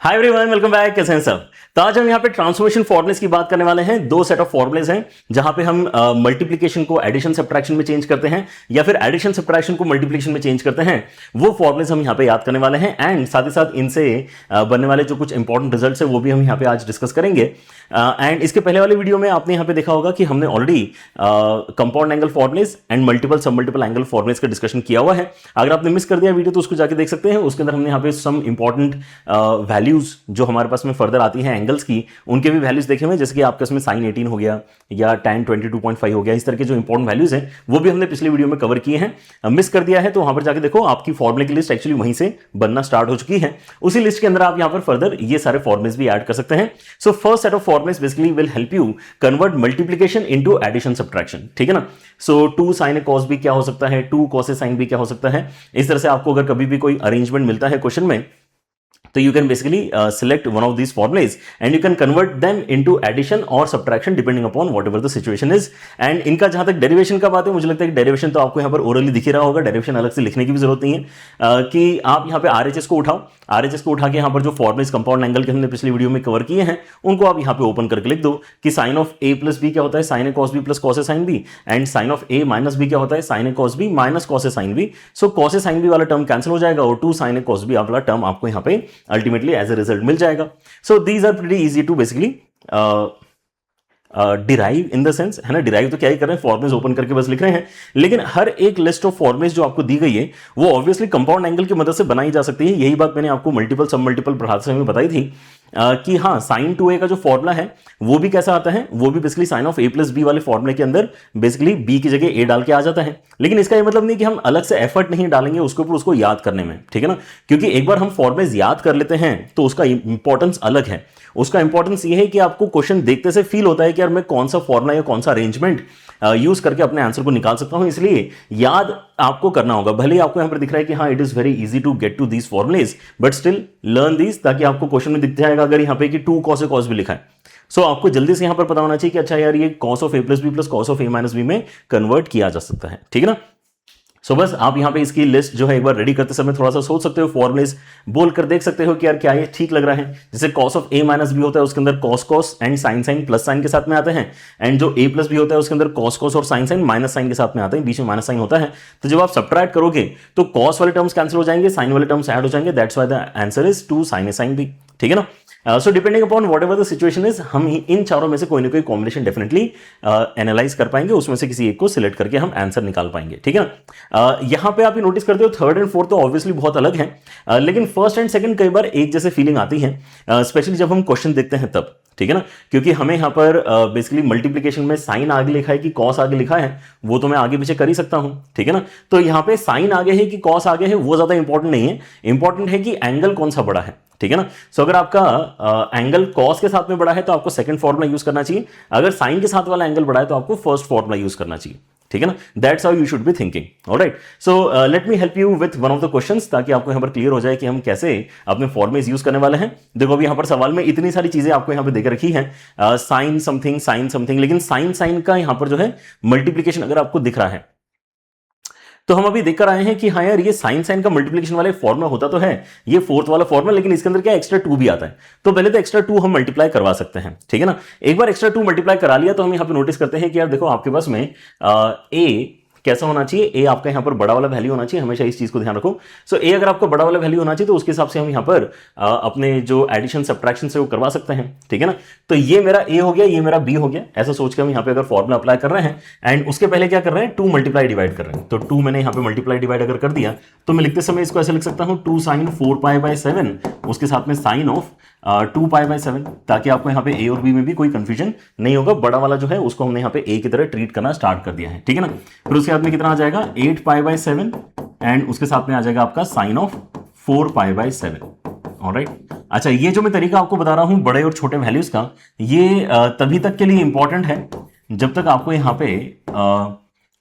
Hi everyone, welcome back. कैसे हैं सब? तो आज हम यहाँ पे ट्रांसफॉर्मेशन फॉर्मुलेस की बात करने वाले हैं। दो सेट ऑफ फॉर्मुलेस हैं जहां पे हम मल्टीप्लिकेशन को एडिशन सब्ट्रैक्शन में चेंज करते हैं या फिर एडिशन सब्ट्रैक्शन को मल्टीप्लिकेशन में चेंज करते हैं। वो फॉर्मुलेस हम यहाँ पे याद करने वाले हैं एंड साथ ही साथ इनसे बनने वाले जो कुछ इंपॉर्टेंट रिजल्ट्स है वो भी हम यहाँ पे आज डिस्कस करेंगे। एंड इसके पहले वाले वीडियो में आपने यहाँ पे देखा होगा कि हमने already compound angle formulas and multiple sub multiple angle formulas का डिस्कशन किया हुआ है। अगर आपने मिस कर दिया वीडियो तो उसको जाके देख सकते हैं। उसके अंदर हमने यहाँ पे सम इंपॉर्टेंट वैल्यूज जो हमारे पास में फर्दर आती हैं एंगल्स की, उनके भी वैल्यूज देखे हुए, जैसे कि आपके इसमें sin 18 हो गया या tan 22.5 हो गया। इस तरह के जो इंपॉर्टेंट वैल्यूज हैं वो भी हमने पिछले वीडियो में कवर किए हैं। मिस कर दिया है तो वहां पर जाके देखो, आपकी फॉर्मुले की लिस्ट एक्चुअली वहीं से बनना स्टार्ट हो चुकी है। उसी लिस्ट के अंदर आप यहां पर फर्दर ये सारे फॉर्मुलेस भी ऐड कर सकते हैं। So first set of formulas basically will help you convert multiplication into addition subtraction, ठीक है ना। सो 2 sin a cos b क्या हो सकता है, 2 cos a sin b क्या हो सकता है। इस तरह से आपको अगर कभी भी कोई अरेंजमेंट मिलता है क्वेश्चन में, तो you can basically select one of these formulas and you can convert them into addition or subtraction depending upon whatever the situation is। and इनका जहां तक डेरिवेशन का बात है, मुझे लगता है कि डेरिवेशन तो आपको यहां पर ओरली दिख ही रहा होगा। डेरिवेशन अलग से लिखने की भी जरूरत नहीं है कि आप यहां पे RHS को उठाओ, RHS को उठा के यहां पर जो फॉर्मुलेस कंपाउंड एंगल के हमने पिछली वीडियो में कवर किए हैं उनको आप यहां पे ओपन करके लिख दो कि sin of a plus b क्या होता है, sin a cos b plus cos a sin b, and sin of a minus b क्या होता है, sin a cos b minus cos a sin b। So cos a sin b वाला term cancel हो जाएगा और 2 sin a cos b वाला term आपको यहां पे अल्टीमेटली एज ए रिजल्ट मिल जाएगा। So these are pretty easy to basically derive in the sense, है ना। डिराइव तो क्या ही कर रहे हैं, फॉर्मुलेस ओपन करके बस लिख रहे हैं, लेकिन हर एक लिस्ट ऑफ फॉर्मुलेस जो आपको दी गई है वो ऑब्वियसली कंपाउंड एंगल की मदद से बनाई जा सकती है। यही बात मैंने आपको मल्टीपल सब मल्टीपल पढ़ाते समय बताई थी कि हाँ, sin 2a का जो फॉर्मूला है वो भी कैसा आता है, वो भी basically sin of a plus b वाले फॉर्मूले के अंदर बेसिकली b की जगह a डाल के आ जाता है। लेकिन इसका ये मतलब नहीं कि हम अलग से एफर्ट नहीं डालेंगे उसके ऊपर उसको याद करने में, ठीक है ना। क्योंकि एक बार हम फॉर्मुलेस याद कर लेते हैं तो उसका इंपॉर्टेंस अलग है। उसका इंपॉर्टेंस ये है कि आपको क्वेश्चन देखते से फील होता है कि यार मैं कौन सा फॉर्मुला या कौन सा अरेंजमेंट यूज करके अपने आंसर को निकाल सकता हूं। इसलिए याद आपको करना होगा। भले ही आपको यहां पर दिख रहा है कि हाँ, it is very easy to get to these formulas, but still learn these, ताकि आपको क्वेश्चन में दिख जाएगा अगर यहां पे कि 2 cos a cos b लिखा है। सो आपको जल्दी से यहां पर पता होना चाहिए कि अच्छा यार, ये cos of a plus b plus cos of a minus b में कन्वर्ट किया जा सकता है, ठीक है ना। सो बस आप यहां पे इसकी लिस्ट जो है एक बार रेडी करते समय थोड़ा सा सोच सकते हो, फॉर्मुलेस बोल कर देख सकते हो कि यार क्या ये ठीक लग रहा है। जैसे cos of a minus b होता है उसके अंदर cos cos and sin sin plus sign के साथ में आते हैं, एंड जो a प्लस b होता है उसके अंदर cos cos और sin sin माइनस साइन के साथ में आते हैं, बीच में माइनस साइन होता है। तो जब आप सब्ट्रैक्ट करोगे तो cos वाले टर्म्स कैंसिल हो जाएंगे, sin वाले टर्म्स ऐड हो जाएंगे। That's why the answer is 2 sin a sin b, ठीक है ना। So depending upon what ever the situation is, हम इन चारों में से कोई ना कोई कॉम्बिनेशन डेफिनेटली एनालाइज कर पाएंगे, उसमें से किसी एक को सिलेक्ट करके हम आंसर निकाल पाएंगे, ठीक है ना। यहां पे आप ये नोटिस करते हो थर्ड एंड फोर्थ तो ऑब्वियसली बहुत अलग है, लेकिन फर्स्ट एंड सेकंड कई बार एक जैसे फीलिंग आती है, स्पेशली जब हम क्वेश्चन देखते हैं तब, ठीक है ना। क्योंकि हमें यहां पर बेसिकली मल्टीप्लिकेशन में साइन आगे लिखा है कि कॉस आगे लिखा है, वो तो मैं आगे पीछे कर ही सकता हूं, ठीक है ना। तो यहां पे साइन आगे है कि कॉस आगे है वो ज्यादा इंपॉर्टेंट नहीं है, इंपॉर्टेंट है कि एंगल कौन सा बड़ा है, ठीक है ना। सो अगर आपका एंगल कॉस के साथ में बड़ा है तो आपको सेकंड फॉर्मूला यूज करना चाहिए, अगर साइन के साथ वाला एंगल बड़ा है तो आपको फर्स्ट फॉर्मूला यूज करना चाहिए, ठीक है ना। That's how you should be thinking, alright. So let me help you with one of the questions, ताकि आपको यहां पर क्लियर हो जाए कि हम कैसे अपने फॉर्मुलेस यूज करने वाले हैं। देखो अभी यहां पर सवाल में इतनी सारी चीजें आपको यहां पर देकर रखी है, साइन समथिंग, लेकिन साइन का यहां पर जो है मल्टीप्लीकेशन अगर आपको दिख रहा है तो हम अभी देखकर आए हैं कि हाँ यार, ये साइन का मल्टीप्लिकेशन वाला फॉर्मुला होता तो है ये फोर्थ वाला फॉर्मुला, लेकिन इसके अंदर क्या एक्स्ट्रा 2 भी आता है। तो पहले तो एक्स्ट्रा 2 हम मल्टीप्लाई करवा सकते हैं, ठीक है ना। एक बार एक्स्ट्रा 2 मल्टीप्लाई करा लिया तो हम यहां पे नोटिस करते हैं कि यार देखो, आपके पास में ए कैसा होना चाहिए, ए आपका यहां पर बड़ा वाला वैल्यू होना चाहिए, हमेशा इस चीज को ध्यान रखो। सो ए अगर आपका बड़ा वाला वैल्यू होना चाहिए तो उसके हिसाब से हम यहां पर अपने जो एडिशन सब्ट्रैक्शन से वो करवा सकते हैं, ठीक है ना। तो ये मेरा ए हो गया, ये मेरा बी हो गया, ऐसा सोच के हम यहां पे अगर फॉर्मुला अप्लाई कर रहे हैं, एंड उसके पहले क्या कर रहे हैं, 2 मल्टीप्लाई डिवाइड कर रहे हैं। तो 2 मैंने यहां पे मल्टीप्लाई डिवाइड अगर कर दिया तो मैं लिखते समय इसको ऐसे लिख सकता हूं 2 sin 4π/7, उसके साथ में साइन ऑफ 2π/7, ताकि आपको यहां पे ए और बी में भी कोई कंफ्यूजन नहीं होगा। बड़ा वाला जो है उसको हमने यहां पे ए की तरह ट्रीट करना स्टार्ट कर दिया है, ठीक है ना। फिर उसके बाद में कितना आ जाएगा 8π/7, एंड उसके साथ में आ जाएगा आपका साइन ऑफ 4π/7, ऑलराइट। अच्छा, ये जो मैं तरीका आपको बता रहा हूं बड़े और छोटे वैल्यूज का, ये तभी तक के लिए इंपॉर्टेंट है जब तक आपको यहां पे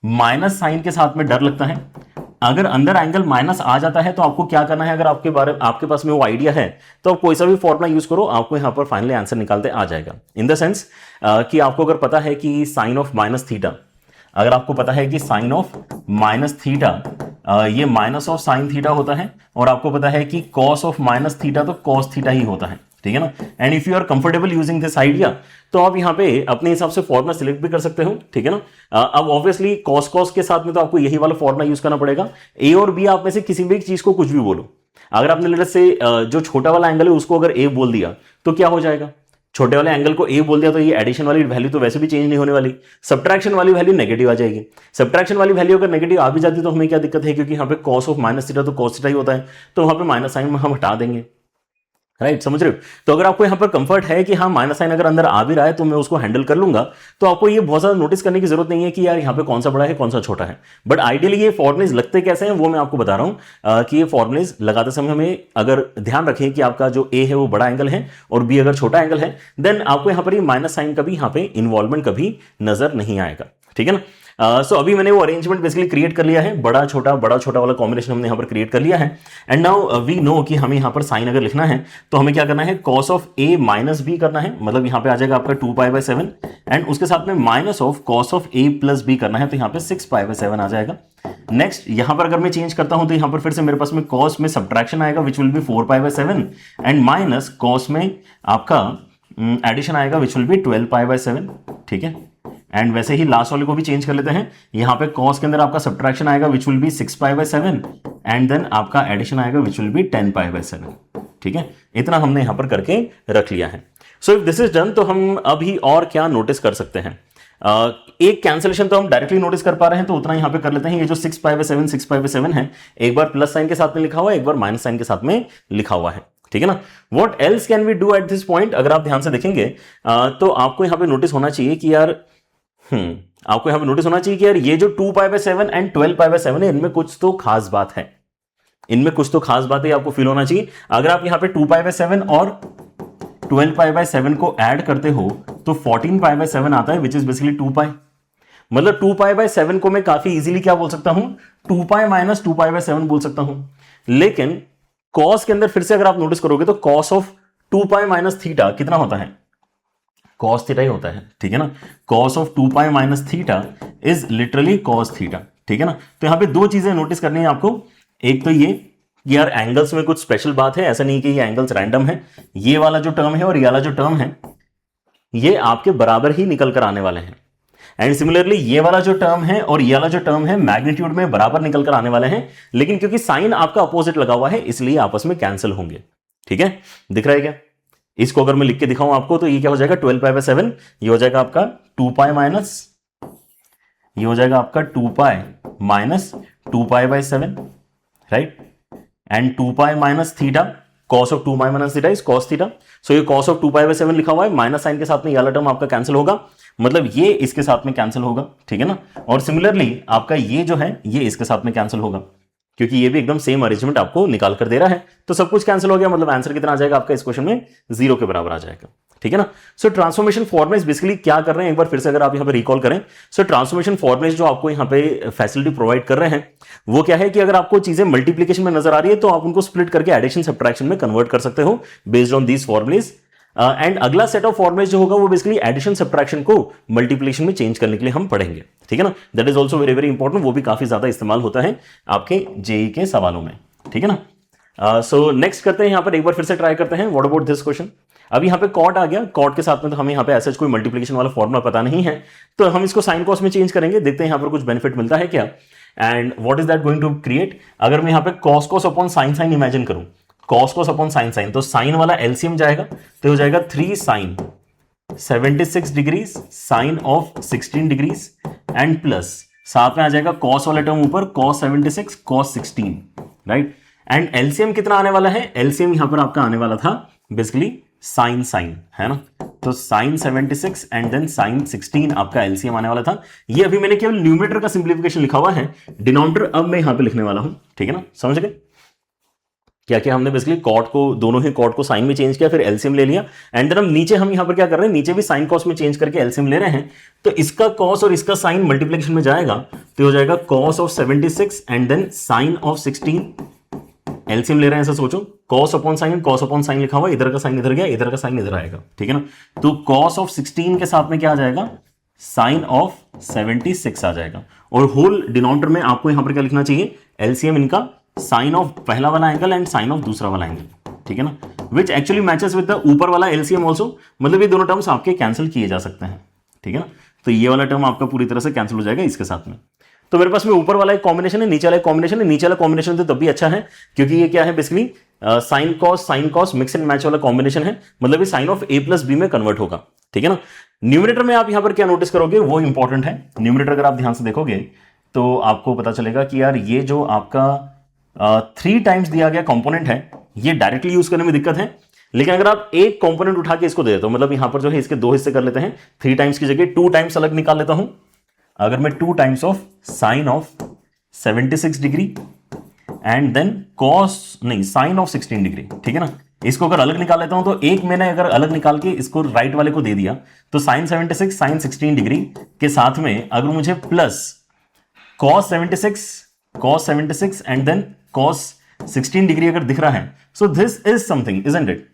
माइनस साइन के साथ में डर लगता है। अगर अंदर एंगल माइनस आ जाता है तो आपको क्या करना है, अगर आपके पास में वो आइडिया है तो आप कोई सा भी फॉर्मुला यूज करो, आपको यहां पर फाइनली आंसर निकालते आ जाएगा। इन द सेंस कि आपको अगर पता है कि साइन ऑफ माइनस थीटा, अगर आपको पता है कि साइन ऑफ माइनस थीटा ये माइनस ऑफ साइन थीटा होता है, और आपको पता है कि कॉस ऑफ माइनस थीटा तो कॉस थीटा ही होता है, ठीक है ना। And if you are comfortable using this idea तो आप यहाँ पे अपने हिसाब से फॉर्मूला सिलेक्ट भी कर सकते हो, ठीक है ना। अब ऑब्वियसली कॉस कॉस के साथ में तो आपको यही वाला फॉर्मूला यूज करना पड़ेगा। ए और बी आप में से किसी भी एक चीज को कुछ भी बोलो, अगर आपने लेट से जो छोटा वाला एंगल है उसको अगर ए बोल दिया तो क्या हो जाएगा, छोटे वाले एंगल को ए बोल दिया तो ये एडिशन वाली वैल्यू तो वैसे भी चेंज नहीं होने वाली, सब्ट्रैक्शन वाली वैल्यू नेगेटिव आ जाएगी। सब्ट्रैक्शन वाली वैल्यू अगर नेगेटिव आ भी जाती तो हमें क्या दिक्कत है, क्योंकि यहाँ पे कॉस ऑफ माइनस थीटा तो कॉस थीटा ही होता है, तो वहां पे माइनस साइन में हम हटा देंगे, राइट, समझ रहे हो। तो अगर आपको यहाँ पर कंफर्ट है कि हाँ माइनस साइन अगर अंदर आ भी रहा है तो मैं उसको हैंडल कर लूंगा, तो आपको ये बहुत ज्यादा नोटिस करने की जरूरत नहीं है कि यार यहाँ पे कौन सा बड़ा है कौन सा छोटा है। बट आइडियली ये फॉर्मुलेज लगते कैसे हैं वो मैं आपको बता रहा हूँ कि ये फॉर्मुलेज लगाते समय हमें अगर ध्यान रखें कि आपका जो ए है वो बड़ा एंगल है और बी अगर छोटा एंगल है, देन आपको यहाँ पर ये माइनस साइन का भी यहाँ पे इन्वॉल्वमेंट कभी नजर नहीं आएगा, ठीक है ना। सो अभी मैंने वो अरेंजमेंट बेसिकली क्रिएट कर लिया है, बड़ा छोटा वाला कॉम्बिनेशन हमने यहाँ पर क्रिएट कर लिया है। एंड नाउ वी नो कि हमें यहाँ पर साइन अगर लिखना है तो हमें क्या करना है, cos of A minus B करना है, मतलब यहाँ पे आ जाएगा आपका 2π/7 एंड उसके साथ में minus of cos of A plus B करना है, तो यहाँ पे 6π/7 आ जाएगा। नेक्स्ट यहां पर अगर मैं चेंज करता हूं तो यहां पर फिर से मेरे पास में कॉस में सब्ट्रैक्शन आएगा which will be 4π/7 and minus cos में आपका एडिशन आएगा विच विल बी 12π/7, ठीक है। एंड वैसे ही लास्ट वाले को भी चेंज कर लेते हैं, यहां पे कॉस के अंदर आपका सब्ट्रैक्शन आएगा which will be 6π/7 and then आपका एडिशन आएगा विच विल बी 10π/7, ठीक है। इतना हमने यहां पर करके रख लिया है। So if this is done तो हम अभी और क्या नोटिस कर सकते हैं, एक कैंसिलेशन तो हम डायरेक्टली नोटिस कर पा रहे हैं तो उतना यहां पे कर लेते हैं। ये जो 6π/7 है, एक बार प्लस साइन के साथ में लिखा हुआ है, एक बार माइनस साइन के साथ में लिखा हुआ है, ठीक है ना। What else can we do at this point, अगर आप ध्यान से देखेंगे तो आपको यहां पे नोटिस होना चाहिए कि यार आपको यहां पे नोटिस होना चाहिए कि यार ये जो 2π/7 एंड 12π/7 है, इनमें कुछ तो खास बात है, इनमें कुछ तो खास बात है, आपको फील होना चाहिए। अगर आप यहां पे 2π/7 और 12π/7 को ऐड करते हो तो 14π/7 आता है विच इज बेसिकली 2π, मतलब 2π/7 को मैं काफी इजीली क्या बोल सकता हूं, 2π - 2π/7 बोल सकता हूं। लेकिन कॉस के अंदर फिर से अगर आप नोटिस करोगे तो कॉस ऑफ 2π - थीटा कितना होता है, कॉस थीटा ही होता है, ठीक है ना। Cos of 2π - theta is literally cos theta, ठीक है ना। तो यहां पे दो चीजें नोटिस करनी है आपको, एक तो ये यार एंगल्स में कुछ स्पेशल बात है, ऐसा नहीं कि ये एंगल्स रैंडम है, ये वाला जो टर्म है और ये वाला जो टर्म है ये आपके बराबर ही निकल कर आने वाले हैं। एंड सिमिलरली ये वाला जो टर्म है और ये वाला जो टर्म है मैग्नीट्यूड में बराबर निकल कर आने वाले हैं, लेकिन क्योंकि साइन आपका अपोजिट लगा हुआ है इसलिए आपस में कैंसिल होंगे, ठीक है। दिख रहा है क्या, इसको अगर मैं लिख के दिखाऊं आपको तो ये क्या हो जाएगा 12π/7, ये हो जाएगा आपका 2π माइनस, ये हो जाएगा आपका 2π minus 2π/7, right. And 2π minus theta, cos of 2π minus theta is cos theta, so ये कॉस ऑफ 2π/7 लिखा हुआ है, माइनस साइन के साथ में ये वाला टर्म आपका कैंसिल होगा, मतलब ये इसके साथ में कैंसिल होगा, ठीक है ना। और सिमिलरली आपका ये जो है ये इसके साथ में कैंसिल होगा, क्योंकि ये भी एकदम सेम अरेंजमेंट आपको निकाल कर दे रहा है, तो सब कुछ कैंसिल हो गया, मतलब आंसर कितना आ जाएगा आपका इस क्वेश्चन में 0 के बराबर आ जाएगा, ठीक है ना। सो ट्रांसफॉर्मेशन फॉर्मुलेज बेसिकली क्या कर रहे हैं एक बार फिर से अगर आप यहां पे रिकॉल करें, सो ट्रांसफॉर्मेशन फॉर्मुलेज जो आपको यहां पे फैसिलिटी प्रोवाइड कर रहे हैं वो क्या है कि अगर आपको चीजें मल्टीप्लिकेशन में नजर आ रही है तो आप उनको स्प्लिट करके एडिशन सब्ट्रैक्शन में कन्वर्ट कर सकते हो based on these formulas. And अगला सेट ऑफ फॉर्मुलेज जो होगा वो बेसिकली एडिशन सब्ट्रैक्शन को मल्टीप्लिकेशन में चेंज करने के लिए हम पढ़ेंगे, ठीक है ना। That is also very very important, वो भी काफी ज्यादा इस्तेमाल होता है आपके जेई के सवालों में, ठीक है ना। सो नेक्स्ट करते हैं यहां पर एक बार फिर से ट्राई करते हैं व्हाट अबाउट दिस क्वेश्चन। अब यहाँ पे कॉट आ गया, कॉट के साथ में तो हमें यहाँ पे ऐसा कोई मल्टीप्लिकेशन वाला फॉर्मुला पता नहीं है, तो हम इसको साइन कॉस में चेंज करेंगे, देखते हैं यहाँ पर कुछ बेनिफिट मिलता है क्या। And what is that going to create, अगर मैं यहाँ पे cos cos upon sine sine imagine करूं, cos cos upon sine sine, तो साइन वाला एलसीएम जाएगा तो हो जाएगा 3 sin 76 degrees sine of 16 degrees and plus साथ में आ जाएगा कॉस वाला टर्म ऊपर cos 76 cos 16, right. And LCM कितना आने वाला है, एलसीएम यहां पर आपका आने वाला था बेसिकली साइन साइन, है ना। तो साइन 76 एंड देन साइन 16 आपका एलसीएम आने वाला था। ये अभी मैंने केवल न्यूमरेटर का सिंप्लीफिकेशन लिखा हुआ है, डिनोमिनेटर अब मैं यहां पे लिखने वाला हूं, ठीक है ना, समझ गए क्या क्या हमने बेसिकली कॉट को, दोनों ही कॉट को साइन में चेंज किया, फिर एलसीएम ले लिया, एंड देन हम नीचे हम यहां पर क्या कर रहे हैं, नीचे भी साइन कॉस में चेंज करके एलसीएम ले रहे हैं, तो इसका कॉस और इसका साइन मल्टीप्लिकेशन में जाएगा तो हो जाएगा cos of 76 and then sine of 16, LCM ले रहे हैं ऐसा सोचो, कॉस अपॉन साइन लिखा हुआ, इधर का साइन इधर गया, इधर का साइन इधर आएगा, ठीक है ना। तो कॉस ऑफ 16 के साथ में क्या आ जाएगा, साइन ऑफ 76 आ जाएगा, और होल डिनोमिनेटर में आपको यहां पर क्या लिखना चाहिए, एलसीएम इनका साइन ऑफ पहला वाला एंगल एंड साइन ऑफ दूसरा वाला एंगल, ठीक है ना, which actually matches with the ऊपर वाला एलसीएम ऑल्सो, मतलब ये दोनों टर्म्स आपके कैंसिल किए जा सकते हैं, ठीक है ना। तो ये वाला टर्म आपका पूरी तरह से कैंसिल हो जाएगा इसके साथ में। तो मेरे पास में ऊपर वाला एक कॉम्बिनेशन है, नीचे वाला एक कॉम्बिनेशन है। नीचे वाला कॉम्बिनेशन तो तब भी अच्छा है क्योंकि ये क्या है, basically sine cos mix and match वाला कॉम्बिनेशन है, मतलब ये sine of A plus B में कन्वर्ट होगा, ठीक है ना। न्यूमरेटर में आप यहां पर क्या नोटिस करोगे वो इंपॉर्टेंट है। न्यूमरेटर अगर आप ध्यान से देखोगे तो आपको पता चलेगा कि यार ये जो आपका 3 टाइम्स दिया गया कंपोनेंट है ये डायरेक्टली यूज करने में दिक्कत है, लेकिन अगर आप एक कंपोनेंट उठा के इसको दे देते हो, मतलब यहां पर जो है इसके 2 हिस्से कर लेते हैं, 3 टाइम्स की जगह 2 टाइम्स अलग निकाल लेता हूं। अगर मैं 2 times of sine of 76 degree and then sine of 16 degree, ठीक है ना, इसको अगर अलग निकाल लेता हूं तो एक मैंने अगर अलग निकाल के इसको राइट वाले को दे दिया तो साइन 76 साइन 16 डिग्री के साथ में अगर मुझे plus cos 76 and then cos 16 degree अगर दिख रहा है, so this is something, isn't it.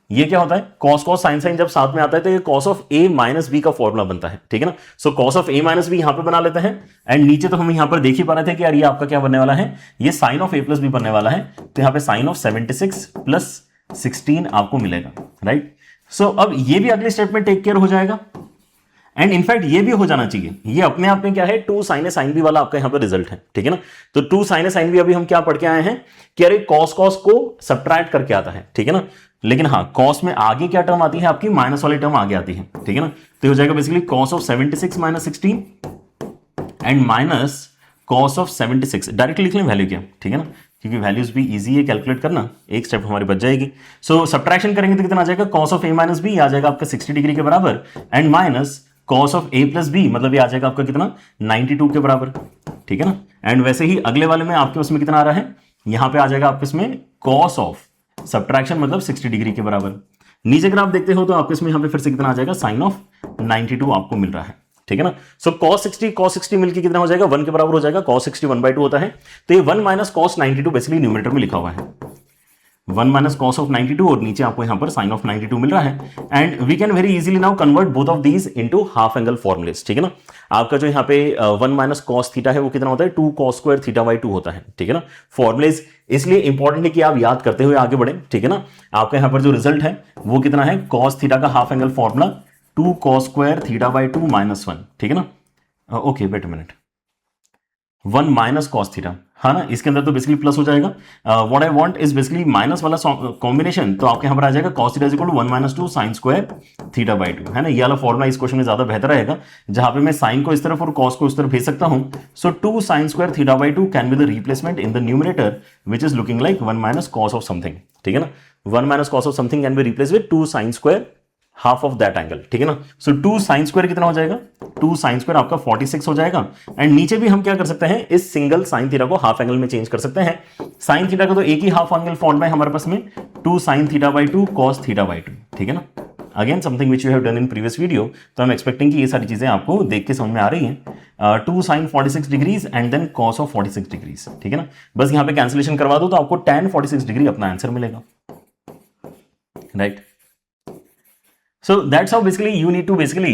ये क्या होता है, कॉस साइन जब साथ में आता है तो ये cos of A minus B का फॉर्मूला बनता है, ठीक है ना। सो cos of A minus B यहां पे बना लेते हैं एंड नीचे तो हम यहां पर देख ही पा रहे थे कि यार ये आपका क्या बनने वाला है, ये sine of A plus B बनने वाला है, तो यहां पे साइन ऑफ 76 प्लस 16 आपको मिलेगा, राइट। सो अब ये भी अगले स्टेप में टेक केयर हो जाएगा एंड इनफैक्ट ये भी हो जाना चाहिए। ये अपने आप में क्या है, 2 साइन साइन बी वाला आपका यहां पर रिजल्ट है, ठीक है ना। तो 2 साइन साइन बी अभी हम क्या पढ़ के आए हैं कि अरे कॉस को सब्ट्रैक्ट करके आता है, ठीक है ना। लेकिन हाँ, कॉस में आगे क्या टर्म आती है आपकी, माइनस वाली टर्म आगे आती है, ठीक है ना। तो हो जाएगा basically cos of 76 minus 16 and minus cos of 76, directly लिख लें वैल्यू क्या, ठीक है ना, क्योंकि वैल्यूज भी इजी है कैलकुलेट करना, एक स्टेप हमारी बच जाएगी। सो सब्ट्रैक्शन करेंगे तो कितना आ जाएगा, cos of A minus B आ जाएगा आपका 60 डिग्री के बराबर and minus cos of A plus B, मतलब ये आ जाएगा आपका कितना 92 के बराबर, ठीक है ना। एंड वैसे ही अगले वाले में आपके उसमें कितना आ रहा है, यहां पे आ जाएगा आपके इसमें कॉस ऑफ सब्ट्रैक्शन मतलब 60 डिग्री के बराबर। नीचे अगर आप देखते हो तो आपके इसमें यहां पे फिर से कितना आ जाएगा, साइन ऑफ 92 आपको मिल रहा है, ठीक है ना। सो cos 60 मिलकर कितना हो जाएगा, 1 के बराबर हो जाएगा। cos 60 1/2 होता है, तो ये 1 माइनस cos 92 बेसिकली न्यूमरेटर में लिखा हुआ है, 1 माइनस cos ऑफ 92 और नीचे आपको यहां पर साइन ऑफ 92 मिल रहा है। And we can very easily now convert both of these into half angle formulas, ठीक है ना। आपका जो यहां पे 1 माइनस cos थीटा है वो कितना होता है, 2 cos स्क्वायर थीटा बाई 2 होता है, ठीक है ना। फॉर्मुलेस इसलिए इंपॉर्टेंट है कि आप याद करते हुए आगे बढ़े, ठीक है ना। आपका यहां पर जो रिजल्ट है वो कितना है, cos थीटा का half angle formula 2 cos square theta by 2 minus 1, ठीक है ना। Okay wait a minute, 1 minus cos theta, हाँ ना, इसके अंदर तो बेसिकली प्लस हो जाएगा। What I want is basically minus वाला कॉम्बिनेशन, तो आपके यहां पर आ जाएगा cos theta is equal to 1 minus 2 sin square theta by 2, है ना। ये वाला फॉर्मूला इस क्वेश्चन में ज्यादा बेहतर रहेगा, जहां पे मैं साइन को इस तरफ और cos को इस तरफ भेज सकता हूं। सो 2 sin square theta by 2 can be the replacement in the numerator which is looking like 1 minus cos of something, ठीक है ना। 1 minus cos of something can be replace with 2 sin square half of that angle, ठीक है ना। सो 2 sine square कितना हो जाएगा, 2 sine square आपका 46 हो जाएगा। एंड नीचे भी हम क्या कर सकते हैं, इस सिंगल साइन थीटा को हाफ एंगल में चेंज कर सकते हैं। साइन थीटा का तो एक ही हाफ एंगल फॉर्म है हमारे पास में, 2 sin theta by 2 cos theta by 2, ठीक है ना। Again something which you have done in previous video, तो आई एम एक्सपेक्टिंग कि ये सारी चीजें आपको देख के समझ में आ रही हैं। 2 sin 46 degrees and then cos of 46 degrees, ठीक है ना। बस यहाँ पे कैंसिलेशन करवा दो तो आपको tan 46 डिग्री अपना आंसर मिलेगा, right. So that's how basically you need to basically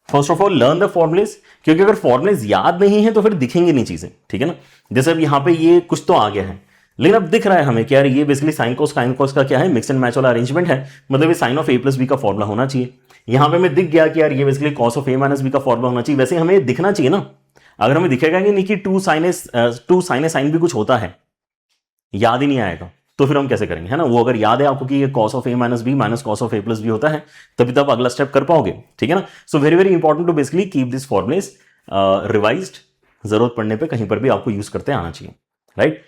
first of all learn the formulas, क्योंकि अगर फॉर्मुलेज याद नहीं है तो फिर दिखेंगे नहीं चीजें, ठीक है ना। जैसे अब यहाँ पे ये कुछ तो आ गया है, लेकिन अब दिख रहा है हमें कि यार ये बेसिकली साइन कोस का क्या है, मिक्स एंड मैच वाला अरेंजमेंट है, मतलब ये sine of A plus B का फॉर्मुला होना चाहिए। यहाँ पे हमें दिख गया कि यार ये basically cos of A minus B का फॉर्मुला होना चाहिए। वैसे हमें दिखना चाहिए ना, अगर हमें दिखेगा कि नहीं कि 2 sin साइन भी कुछ होता है, याद ही नहीं आएगा तो फिर हम कैसे करेंगे, है ना। वो अगर याद है आपको कि ये cos of a minus B minus cos of a plus B होता है, तभी तो आप अगला स्टेप कर पाओगे, ठीक है ना। So very very important to basically keep this formulas revised, जरूरत पड़ने पे कहीं पर भी आपको यूज करते आना चाहिए, right.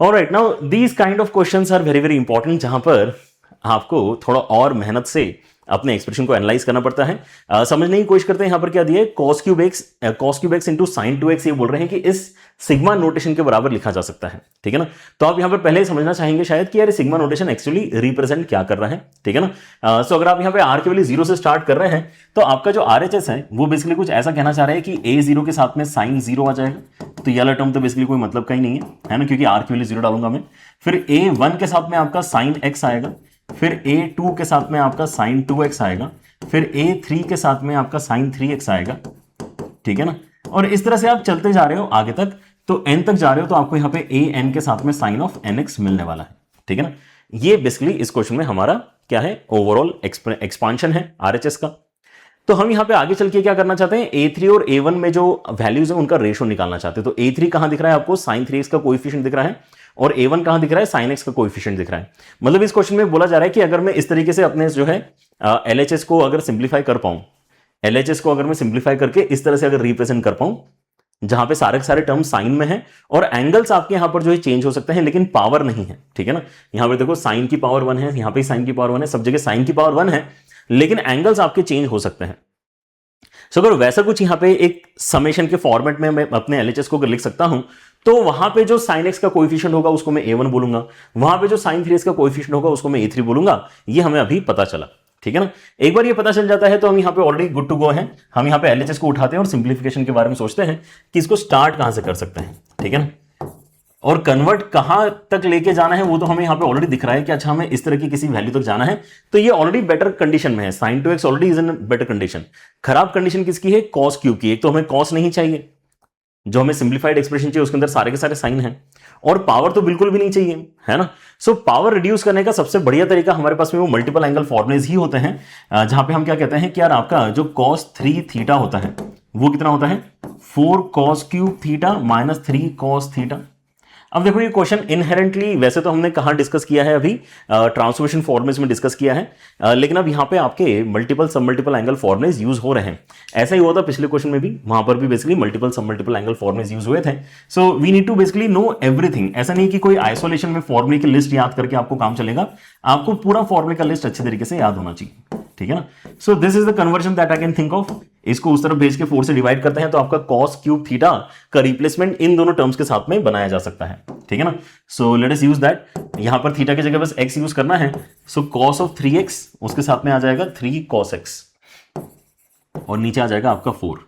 Alright, now these kind of questions are very very important, जहां पर आपको थोड़ा और मेहनत से अपने एक्सप्रेशन को एनालाइज करना पड़ता है। समझने की कोशिश करते हैं। यहां पर क्या दिया है, cos cube x into sine 2x, ये बोल रहे हैं कि इस सिग्मा नोटेशन के बराबर लिखा जा सकता है, ठीक है ना। तो आप यहां पर पहले समझना चाहेंगे शायद कि यार सिग्मा नोटेशन एक्चुअली रिप्रेजेंट क्या कर रहा है, ठीक है ना। सो अगर आप यहां पे r की वैल्यू 0 से स्टार्ट कर रहे हैं तो आपका जो RHS है वो बेसिकली कुछ ऐसा कहना चाह रहा है कि a0 के साथ में साइन 0 आ जाएगा, तो ये वाला टर्म तो बेसिकली कोई मतलब का ही नहीं है ना, क्योंकि r की वैल्यू 0 डालूंगा मैं। फिर a1 के साथ में आपका साइन x आएगा, फिर a2 के साथ में आपका साइन 2x आएगा, फिर a3 के साथ में आपका साइन 3x आएगा, ठीक है ना। और इस तरह से आप चलते जा रहे हो आगे तक, तो एन तक जा रहे हो तो आपको यहां पे ए एन के साथ में साइन ऑफ एन एक्स मिलने वाला है, ठीक है ना। ये बेसिकली इस क्वेश्चन में हमारा क्या है, ओवरऑल एक्सपांशन है आरएचएस का। तो हम यहां पे आगे चल के क्या करना चाहते हैं, A3 और A1 में जो वैल्यूज है उनका रेशो निकालना चाहते हैं। तो A3 कहां दिख रहा है आपको, sin 3x का कोएफिशिएंट दिख रहा है, और A1 कहां दिख रहा है, sin x का कोएफिशिएंट दिख रहा है। मतलब इस क्वेश्चन में बोला जा रहा है कि अगर मैं इस तरीके से अपने जो है LHS को अगर सिंप्लीफाई कर पाऊं, LHS को अगर मैं सिंप्लीफाई करके इस तरह से अगर रिप्रेजेंट कर पाऊं, जहां पे सारे के सारे टर्म साइन में हैं और एंगल्स आपके यहां पर जो है चेंज हो सकते हैं लेकिन पावर नहीं है, ठीक है ना। यहां पर देखो साइन की पावर 1 है, यहां पे साइन की पावर 1 है, सब जगह साइन की पावर 1 है, लेकिन एंगल्स आपके चेंज हो सकते हैं। सो अगर वैसा कुछ यहां पे एक समेशन के फॉर्मेट में मैं अपने LHS को अगर लिख सकता हूं, तो वहां पे जो sin x का कोएफिशिएंट होगा उसको मैं A1 बोलूंगा, वहां पे जो sin 3x का कोएफिशिएंट होगा उसको मैं A3 बोलूंगा। ये हमें अभी पता चला, ठीक है ना। एक बार ये पता चल जाता है तो हम यहां पे ऑलरेडी गुड टू गो हैं। हम यहां पे LHS को उठाते हैं और सिंप्लीफिकेशन के बारे में सोचते हैं कि इसको स्टार्ट कहां से कर सकते हैं, ठीक है ना, और कन्वर्ट कहां तक लेके जाना है वो तो हमें यहां पे ऑलरेडी दिख रहा है कि अच्छा हमें इस तरह की किसी वैल्यू तक जाना है। तो ये ऑलरेडी बेटर कंडीशन में है, sin 2x already is in better condition. खराब कंडीशन किसकी है, cos क्यूब की। एक तो हमें cos नहीं चाहिए, जो हमें सिंप्लीफाइड एक्सप्रेशन चाहिए उसके अंदर सारे के सारे साइन हैं, और पावर तो बिल्कुल भी नहीं चाहिए, है ना। सो पावर रिड्यूस करने का सबसे बढ़िया तरीका हमारे पास में वो मल्टीपल एंगल फॉर्मुलेज ही होते हैं, जहां पे हम क्या कहते हैं कि यार आपका जो cos 3 थीटा होता है वो कितना होता है, 4 cos cube theta minus 3 cos theta. अब देखो ये क्वेश्चन इनहेरेंटली वैसे तो हमने कहां डिस्कस किया है, अभी ट्रांसफॉर्मेशन फॉर्मुलेज में डिस्कस किया है, लेकिन अब यहां पे आपके multiple sub multiple angle formulas use हो रहे हैं। ऐसा ही हुआ था पिछले क्वेश्चन में भी, वहां पर भी basically multiple sub multiple angle formulas use हुए थे। So we need to basically know everything. ऐसा नहीं कि कोई आइसोलेशन में फॉर्मुले की लिस्ट याद करके आपको काम चलेगा, आपको पूरा फॉर्मुले का लिस्ट अच्छे तरीके से याद होना चाहिए, ठीक है ना। So this is the conversion that I can think of. इसको उस तरफ भेज के 4 से डिवाइड करते हैं तो आपका cos क्यूब थीटा का रिप्लेसमेंट इन दोनों टर्म्स के साथ में बनाया जा सकता है, ठीक है ना। सो लेट अस यूज दैट। यहां पर थीटा की जगह बस x यूज करना है। सो cos ऑफ 3x उसके साथ में आ जाएगा 3 cos x, और नीचे आ जाएगा आपका 4,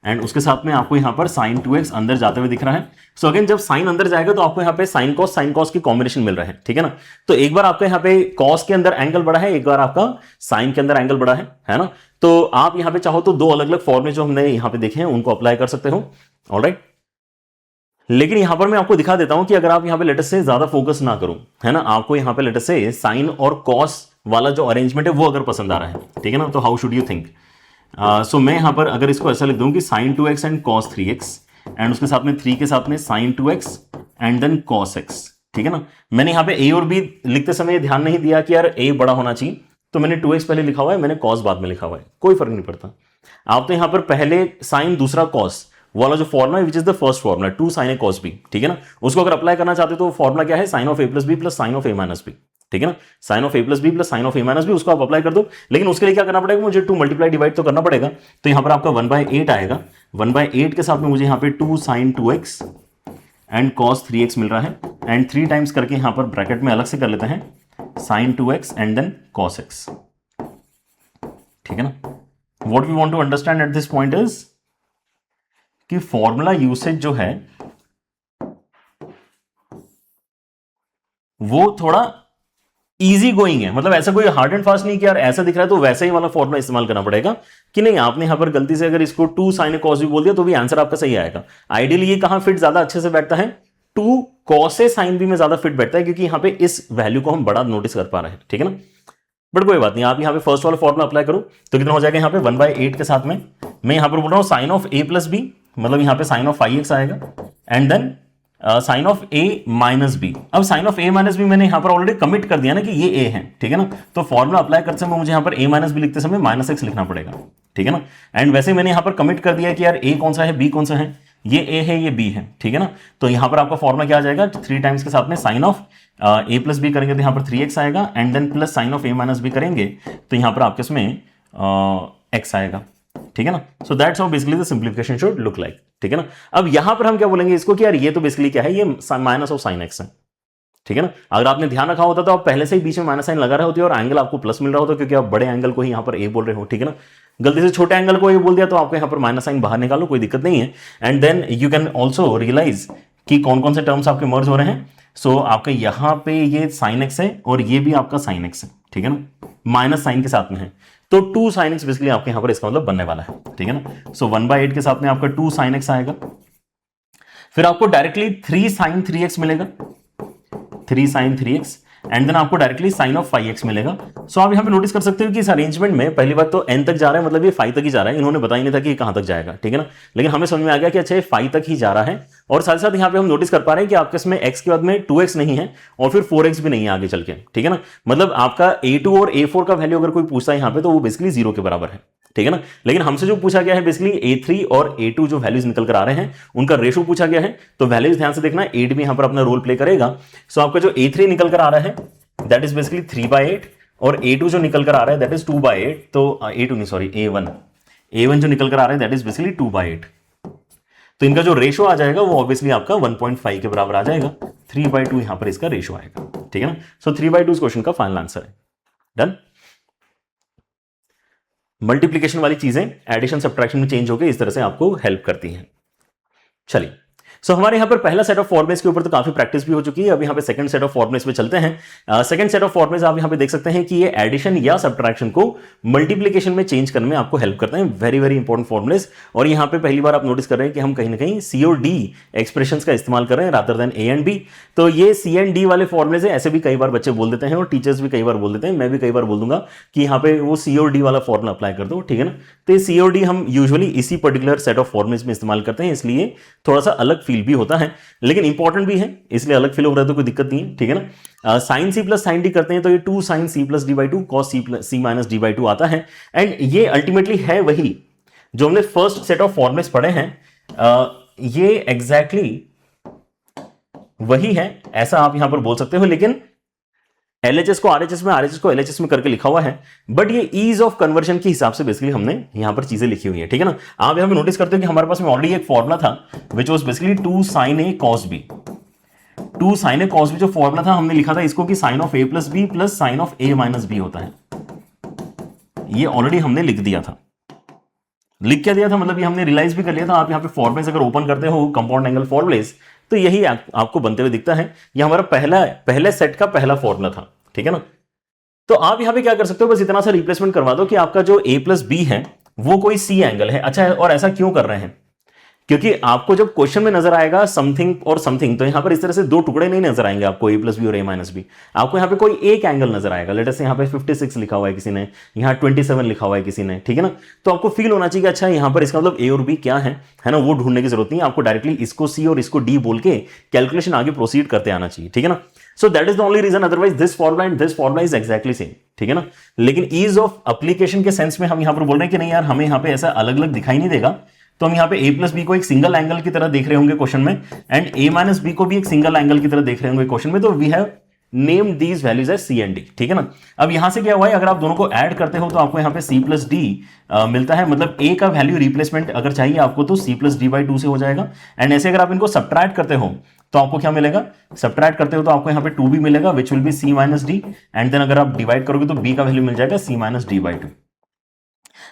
एंड उसके साथ में आपको यहां पर sin 2x अंदर जाते हुए दिख रहा है। सो अगेन जब sin अंदर जाएगा तो आपको यहां पे sin cos की कॉम्बिनेशन मिल रहा है, ठीक है ना। तो एक बार आपका यहां पे cos के अंदर एंगल बड़ा है, एक बार आपका sin के अंदर एंगल बड़ा है ना। तो आप यहां पे चाहो तो दो अलग अलग फॉर्मुले जो हमने यहां पे देखे हैं उनको अप्लाई कर सकते हो, ऑलराइट। लेकिन यहां पर मैं आपको दिखा देता हूं कि अगर आप यहां पे लेटेस्ट से ज्यादा फोकस ना करूं, है ना, आपको यहां पे लेटेस्ट से साइन और कॉस वाला जो अरेंजमेंट है वो अगर पसंद आ रहा है, ठीक है ना, तो हाउ शुड यू थिंक। सो मैं यहां पर अगर इसको ऐसा लिख दूं कि sin 2x and cos 3x, and उसके साथ में 3 के साथ में sin 2x and then cos x, ठीक है ना। मैंने यहां पे a और b लिखते समय ध्यान नहीं दिया कि यार a बड़ा होना चाहिए, तो मैंने 2x पहले लिखा हुआ है, मैंने cos बाद में लिखा हुआ है, कोई फर्क नहीं पड़ता। आप तो यहां पर पहले sin दूसरा cos वाला जो फॉर्मुला है which is the first formula 2 sin a cos b, ठीक है ना, उसको अगर अप्लाई करना चाहते तो फॉर्मुला क्या है, sin of a plus B plus sine of a minus B, ठीक है ना। sin of a plus B plus sine of a minus B, उसको आप अप्लाई कर दो। लेकिन उसके लिए क्या करना पड़ेगा, मुझे 2 मल्टीप्लाई डिवाइड तो करना पड़ेगा। तो यहां पर आपका 1/8 आएगा, 1/8 के साथ में मुझे यहां पे 2 sin 2x and cos 3x मिल रहा है, एंड 3 टाइम्स करके यहां पर ब्रैकेट में अलग से कर लेते हैं sin 2x and then cos x, ठीक है ना। What we want to understand at this point is कि फॉर्मूला यूसेज जो है वो थोड़ा इजी गोइंग है। मतलब ऐसा कोई हार्ड एंड फास्ट नहीं कि यार ऐसा दिख रहा है तो वैसे ही वाला फॉर्मूला इस्तेमाल करना पड़ेगा कि नहीं, आपने यहां पर गलती से अगर इसको 2 sin cos b बोल दिया तो भी आंसर आपका सही आएगा। आइडियली ये कहां फिट ज्यादा अच्छे से बैठता है, 2 cos a sin b में ज्यादा फिट बैठता है, क्योंकि यहां पे इस वैल्यू को हम बड़ा नोटिस कर पा रहे हैं, ठीक है ना। बट कोई बात नहीं, आप यहां पे फर्स्ट वाला फॉर्मूला अप्लाई करो तो कितना हो जाएगा, यहां पे 1/8 के साथ में मैं यहां पर बोल रहा हूं sin of a plus B, मतलब यहां पे sin ऑफ 5x आएगा, and then sin of a minus B. अब sin of a minus B मैंने यहां पर ऑलरेडी कमिट कर दिया ना कि ये a है, ठीक है ना। तो फॉर्मूला अप्लाई करते समय मुझे यहां पर a माइनस बी लिखते समय माइनस x लिखना पड़ेगा, ठीक है ना। एंड वैसे मैंने यहां पर कमिट कर दिया कि यार a कौन सा है, b कौन सा है, ये a है, ये b है, ठीक है ना। तो यहां पर आपका फॉर्मूला क्या आ जाएगा, 3 टाइम्स के साथ में sin of a plus B करेंगे तो यहां पर 3x आएगा, and then plus sin of a minus B करेंगे तो यहां पर आपके इसमें x आएगा, ठीक है ना। So that's how basically the simplification should look like, ठीक है ना। अब यहां पर हम क्या बोलेंगे इसको कि यार ये तो बेसिकली क्या है, ये माइनस ऑफ sin x है, ठीक है ना। अगर आपने ध्यान रखा होता तो आप पहले से ही बीच में माइनस साइन लगा रहे होते और एंगल आपको प्लस मिल रहा होता, क्योंकि आप बड़े एंगल को ही यहां पर ए बोल रहे हो, ठीक है ना। गलती से छोटे एंगल को ए बोल दिया तो आपको यहां पर माइनस साइन बाहर निकालो, कोई दिक्कत नहीं है। And then you can also realize कि कौन कौन से टर्म्स आपके मर्ज हो रहे हैं। सो आपका यहां पे ये sin x है और ये भी आपका sin x है, ठीक है ना। माइनस साइन के साथ में है, तो 2 sin x बेसिकली आपके यहां पर इसका मतलब बनने वाला है, ठीक है ना। सो 1/8 के साथ में आपका 2 sin x आएगा, फिर आपको डायरेक्टली 3 sin 3x मिलेगा, 3 sin 3x, एंड देन आपको डायरेक्टली sin ऑफ 5x मिलेगा। सो आप यहां पे नोटिस कर सकते हो कि इस अरेंजमेंट में पहली बात तो n तक जा रहा है, मतलब ये 5 तक ही जा रहा है, इन्होंने बताया नहीं था कि कहां तक जाएगा, ठीक है ना, लेकिन हमें समझ में आ गया कि अच्छा ये 5 तक ही जा रहा है। और साथ साथ यहां पे हम नोटिस कर पा रहे हैं कि आपके इसमें x के बाद में 2x नहीं है और फिर 4x भी नहीं है आगे चल के, ठीक है ना, मतलब आपका a2 और a4 का वैल्यू अगर कोई पूछता है यहां पे तो वो बेसिकली 0 के बराबर है, ठीक है ना। लेकिन हमसे जो पूछा गया है बेसिकली a3 और a2 जो वैल्यूज निकल कर आ रहे हैं उनका रेशो पूछा गया है, तो वैल्यूज ध्यान से देखना, 8 भी यहां पर अपना रोल प्ले करेगा। सो आपका जो a3 निकल कर आ रहा है दैट इज बेसिकली 3/8 और a2 जो निकल कर आ रहा है दैट इज 2/8, तो a2 नहीं सॉरी a1 जो निकल कर आ रहा है दैट इज बेसिकली 2/8, तो इनका जो रेशो आ जाएगा वो ऑब्वियसली आपका 1.5 के बराबर आ जाएगा, 3/2 यहां पर इसका रेशो आएगा, ठीक है ना। सो 3/2 इस क्वेश्चन का फाइनल आंसर है। डन। मल्टीप्लीकेशन वाली चीजें एडिशन सब्ट्रैक्शन में चेंज होकर इस तरह से आपको हेल्प करती हैं। चलिए, सो हमारे यहां पर पहला सेट ऑफ फॉर्मुलेस के ऊपर तो काफी प्रैक्टिस भी हो चुकी है, अब यहां पे सेकंड सेट ऑफ फॉर्मुलेस पे चलते हैं। सेकंड सेट ऑफ फॉर्मुलेस आप यहां पे देख सकते हैं कि ये एडिशन या सब्ट्रैक्शन को मल्टीप्लिकेशन में चेंज करने में आपको हेल्प करते हैं, वेरी वेरी इंपॉर्टेंट फॉर्मुलेस। और यहां पे पहली बार आप नोटिस कर रहे हैं कि हम कहीं ना कहीं सी और डी एक्सप्रेशंस का इस्तेमाल कर रहे हैं rather than A and B. तो ये सी एंड डी वाले फॉर्मुलेस है, ऐसे भी कई बार बच्चे बोल देते हैं और टीचर्स भी कई बार बोल देते हैं, मैं भी कई बार बोल दूंगा कि यहाँ पे वो सी और डी वाला फॉर्मुला अप्लाई कर दो, ठीक है ना। तो ये सी और डी हम यूजुअली इसी पर्टिकुलर सेट ऑफ फॉर्मुलेस में इस्तेमाल करते हैं, इसलिए थोड़ा सा अलग फील भी होता है, लेकिन इंपॉर्टेंट भी है, इसलिए अलग फील हो रहा है तो कोई दिक्कत नहीं है, ठीक है ना। Sine C plus sine D करते हैं तो ये 2 sin c plus D by 2 cos C minus D by 2 आता है, एंड ये अल्टीमेटली है वही जो हमने फर्स्ट सेट ऑफ फॉर्मुलेस पढ़े हैं, ये एग्जैक्टली वही है, ऐसा आप यहां पर बोल सकते हो, लेकिन LHS को RHS में, RHS को LHS में करके लिखा हुआ है, बट ये ईज ऑफ कन्वर्जन के हिसाब से बेसिकली हमने यहां पर चीजें लिखी हुई है, ठीक है ना। आप यहां पे नोटिस करते हो कि हमारे पास में ऑलरेडी एक फॉर्मुला था which was basically 2 sin a cos b, 2 sin a cos b जो फॉर्मुला था हमने लिखा था इसको कि sin of a plus B plus sine of a minus B होता है, ये ऑलरेडी हमने लिख दिया था। लिख क्या दिया था मतलब ये हमने रियलाइज भी कर लिया था। आप यहां पे फॉर्मुलेस अगर ओपन करते हो कंपाउंड एंगल फॉर्मुलेस तो यही आपको बनते हुए दिखता है, ये हमारा पहले सेट का पहला फॉर्मुला था, ठीक है ना। तो आप यहां पे क्या कर सकते हो, बस इतना सा रिप्लेसमेंट करवा दो कि आपका जो a प्लस बी है वो कोई सी एंगल है। अच्छा, और ऐसा क्यों कर रहे हैं, क्योंकि आपको जब क्वेश्चन में नजर आएगा समथिंग और समथिंग, तो यहां पर इस तरह से दो टुकड़े नहीं नजर आएंगे आपको a प्लस बी और a माइनस बी, आपको यहां पे कोई एक एंगल नजर आएगा। लेट अस से यहां पे 56 लिखा हुआ है किसी ने, यहां 27 लिखा हुआ है किसी ने, ठीक है ना। तो आपको फील होना चाहिए कि अच्छा यहां पर इसका मतलब a और b क्या है ना, वो ढूंढने की जरूरत नहीं है, आपको डायरेक्टली इसको c और इसको d बोल के कैलकुलेशन आगे प्रोसीड करते आना चाहिए, ठीक है ना। So that is the only reason, otherwise this formula and this formula is exactly same, ठीक है ना। लेकिन ईज ऑफ एप्लीकेशन के सेंस में हम यहां पर बोल रहे हैं कि नहीं यार हमें यहां पे ऐसा अलग अलग दिखाई नहीं देगा, तो हम यहाँ पे a प्लस बी को एक सिंगल एंगल की तरह देख रहे होंगे क्वेश्चन में, एंड a माइनस बी को भी एक सिंगल एंगल की तरह देख रहे होंगे क्वेश्चन में, तो we have named these values as C and D, ठीक है ना। अब यहां से क्या हुआ है, अगर आप दोनों को ऐड करते हो तो आपको यहाँ पे c प्लस डी मिलता है, मतलब a का वैल्यू रिप्लेसमेंट अगर चाहिए आपको तो c प्लस डी बाई 2 से हो जाएगा, एंड ऐसे अगर आप इनको सब्ट्रैक्ट करते हो तो आपको क्या मिलेगा, सब्ट्रैक्ट करते हो तो आपको यहाँ पे 2 भी मिलेगा which will be c minus D, and then अगर आप डिवाइड करोगे तो b का वैल्यू मिल जाएगा c minus D by 2।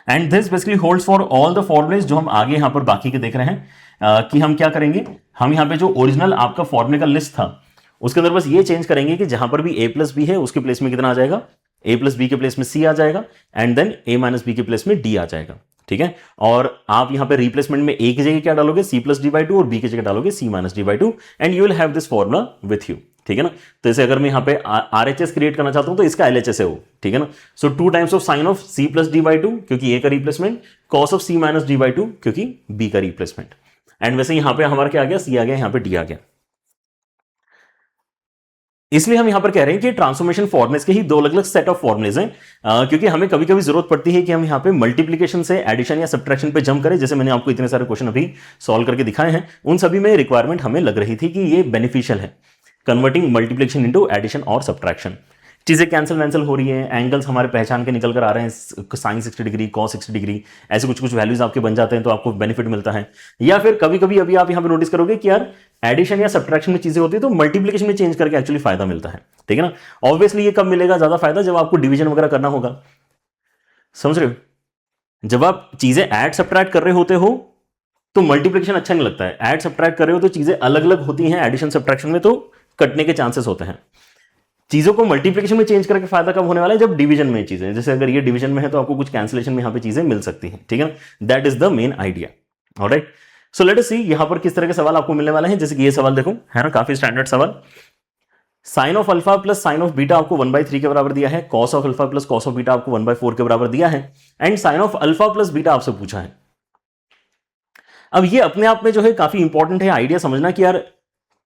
And this basically holds for all the formulas जो हम आगे यहां पर बाकी के देख रहे हैं, कि हम क्या करेंगे, हम यहां पे जो ओरिजिनल आपका फॉर्मुले का लिस्ट था उसके अंदर बस ये चेंज करेंगे कि जहां पर भी a प्लस बी है उसके प्लेस में कितना आ जाएगा, a प्लस बी के प्लेस में c आ जाएगा, and then a minus B के प्लेस में d आ जाएगा, ठीक है। और आप यहां पे रिप्लेसमेंट में a की जगह क्या डालोगे, c प्लस डी बाई 2 और b की जगह डालोगे c minus D by 2, and you will have this formula with you, ठीक है ना। तो इसे अगर मैं यहां पे RHS क्रिएट करना चाहता हूं तो इसका LHS है वो, ठीक है ना। सो 2 times of sine of c plus D by 2 क्योंकि a का replacement, cos of c minus D by 2 क्योंकि b का रिप्लेसमेंट, एंड वैसे यहां पे हमारा क्या आ गया, c आ गया, यहां पे d आ गया। इसलिए हम यहां पर कह रहे हैं कि ट्रांसफॉर्मेशन फॉर्मुलेस के ही दो अलग अलग सेट ऑफ फॉर्मुलेस हैं, क्योंकि हमें कभी कभी जरूरत पड़ती है कि हम यहां पे मल्टीप्लिकेशन से एडिशन या सब्ट्रैक्शन पे जंप करें, जैसे मैंने आपको इतने सारे क्वेश्चन अभी सॉल्व करके दिखाए हैं, उन सभी में रिक्वायरमेंट हमें लग रही थी कि ये बेनिफिशियल है, कन्वर्टिंग मल्टीप्लिकेशन इनटू एडिशन और सब्ट्रैक्शन। चीजें कैंसिल हो रही है, एंगल्स हमारे पहचान के निकल कर आ रहे हैं, साइन 60 डिग्री, कॉस 60 डिग्री, ऐसे कुछ कुछ वैल्यूज आपके बन जाते हैं तो आपको बेनिफिट मिलता है। या फिर कभी कभी अभी आप यहां पे नोटिस करोगे कि यार एडिशन या सब्ट्रैक्शन में चीजें होती है तो मल्टीप्लिकेशन में चेंज करके एक्चुअली फायदा मिलता है, ठीक है ना। ऑब्वियसली ये कब मिलेगा ज्यादा फायदा, जब आपको डिवीजन वगैरह करना होगा, समझ रहे हो। जब आप चीजें ऐड सब्ट्रैक्ट कर रहे होते हो तो मल्टीप्लिकेशन अच्छा नहीं लगता है, ऐड सब्ट्रैक्ट कर रहे हो तो चीजें अलग अलग होती हैं, एडिशन सब्ट्रैक्शन में तो कटने के चांसेस होते हैं। चीजों को मल्टीप्लिकेशन में चेंज करके फायदा कब होने वाला है, जब डिवीजन में चीजें, जैसे अगर ये डिवीजन में है तो आपको कुछ कैंसिलेशन में यहां पे चीजें मिल सकती हैं, ठीक है ना, that is the main idea. Alright, so let us see यहां पर किस तरह के सवाल आपको मिलने वाले हैं। जैसे कि ये सवाल देखो, है ना, काफी स्टैंडर्ड सवाल। Sine of alpha plus sine of beta आपको 1/3 के बराबर दिया है, cos of alpha plus cos of beta आपको 1/4 के बराबर दिया है, and sine of alpha plus beta आपसे पूछा है। अब ये अपने आप में जो है काफी इंपॉर्टेंट है आइडिया समझना कि यार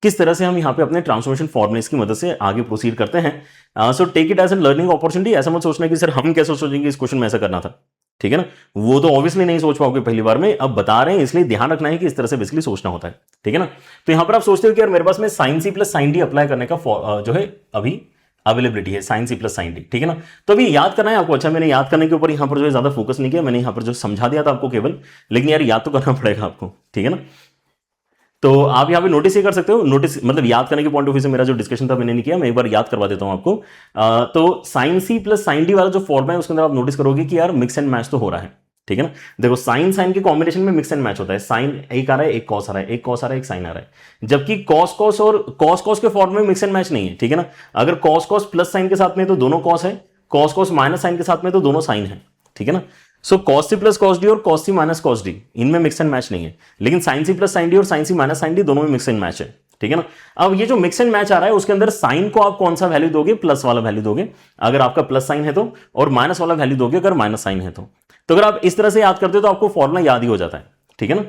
किस तरह से हम यहाँ पे अपने ट्रांसफॉर्मेशन फॉर्मुलेस की मदद से आगे प्रोसीड करते हैं। So take it as a learning opportunity. ऐसा मत सोचना कि सर हम कैसे सोचेंगे इस क्वेश्चन में ऐसा करना था, ठीक है ना, वो तो ऑब्वियसली नहीं सोच पाओगे पहली बार में। अब बता रहे हैं इसलिए ध्यान रखना है कि इस तरह से बेसिकली सोचना होता है, ठीक है ना। तो यहां पर आप सोचते हो कि यार मेरे पास में sine C plus sine D apply करने का जो है अभी अवेलेबिलिटी है, sine C plus sine D, ठीक है ना। तो अभी याद करना है आपको। अच्छा, मैंने याद करने के ऊपर यहां पर जो है ज्यादा फोकस नहीं किया, मैंने यहां पर जो समझा दिया था आपको केवल, लेकिन यार याद तो करना पड़ेगा आपको, ठीक है ना। तो आप यहां पे नोटिस ये कर सकते हो, नोटिस मतलब याद करने के पॉइंट ऑफ व्यू से मेरा जो डिस्कशन था मैंने नहीं किया, मैं एक बार याद करवा देता हूं आपको। तो sine C plus sine D वाला जो फॉर्म है उसके अंदर आप नोटिस करोगे कि यार मिक्स एंड मैच तो हो रहा है, ठीक है ना। देखो साइन साइन के कॉम्बिनेशन में मिक्स एंड मैच होता है, साइन एक आ रहा है, एक कॉस आ रहा है, एक कॉस आ रहा है, एक साइन आ रहा है, जबकि कॉस कॉस और कॉस कॉस के फॉर्म में मिक्स एंड मैच नहीं है, ठीक है ना। अगर कॉस कॉस प्लस साइन के साथ में तो दोनों कॉस है, कॉस कॉस माइनस साइन के साथ में तो दोनों साइन है, ठीक है ना। सो cos C plus cos D और cos C minus cos D, इनमें मिक्स एंड मैच नहीं है, लेकिन sine C plus sine D और sine C minus sine D दोनों में मिक्स एंड मैच है, ठीक है ना। अब ये जो मिक्स एंड मैच आ रहा है उसके अंदर साइन को आप कौन सा वैल्यू दोगे, प्लस वाला वैल्यू दोगे अगर आपका प्लस साइन है तो, और माइनस वाला वैल्यू दोगे अगर माइनस साइन है तो। अगर आप इस तरह से याद करते हो तो आपको फॉर्मुला याद ही हो जाता है, ठीक है ना।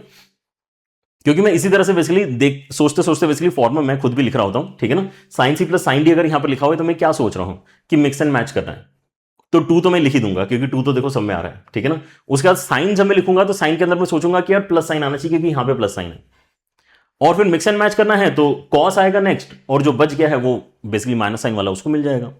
क्योंकि मैं इसी तरह से बेसिकली सोचते सोचते बेसिकली फॉर्मुला मैं खुद भी लिख रहा होता हूं, ठीक है ना। Sine C plus sine D अगर यहां पर लिखा हुआ है तो मैं क्या सोच रहा हूं कि मिक्स एंड मैच करना है, तो 2 तो मैं लिख ही दूंगा क्योंकि 2 तो देखो सब में आ रहा है, ठीक है ना। उसके बाद साइन जब मैं लिखूंगा तो साइन के अंदर मैं सोचूंगा कि यार प्लस साइन आना चाहिए क्योंकि यहां पे प्लस साइन है, और फिर मिक्स एंड मैच करना है तो कॉस आएगा नेक्स्ट, और जो बच गया है वो बेसिकली माइनस साइन वाला उसको मिल जाएगा।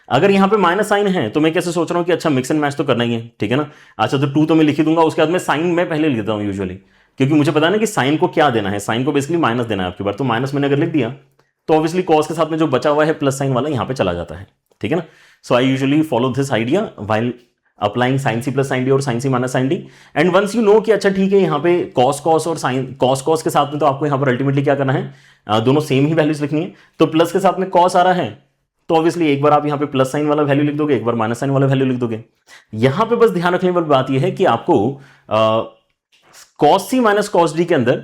अगर यहां पे माइनस साइन है तो मैं कैसे सोच रहा हूं कि अच्छा मिक्स एंड मैच तो करना ही है, ठीक है ना। अच्छा, तो 2 तो मैं लिख ही दूंगा, उसके बाद में साइन मैं पहले लिख देता हूं यूजुअली, क्योंकि मुझे पता है ना कि साइन को क्या देना है, साइन को बेसिकली माइनस देना है आपकी बार, तो माइनस मैंने अगर लिख दिया तो ऑब्वियसली कॉस के साथ में जो बचा हुआ है प्लस साइन वाला यहां पे चला जाता है, ठीक है ना। So I usually follow this idea while applying sine C plus sine D और sine C minus sine D. And once you know कि अच्छा ठीक है यहाँ पे कॉस कॉस और साइन कॉस कॉस के साथ में तो आपको यहाँ पर अल्टीमेटली क्या करना है, दोनों सेम ही वैल्यूज लिखनी है। तो प्लस के साथ में कॉस आ रहा है तो ऑब्वियसली एक बार आप यहाँ पे प्लस साइन वाला वैल्यू लिख दोगे, एक बार माइनस साइन वाला वैल्यू लिख दोगे। यहां पे बस ध्यान रखने वाली बात यह है कि आपको cos C minus cos D के अंदर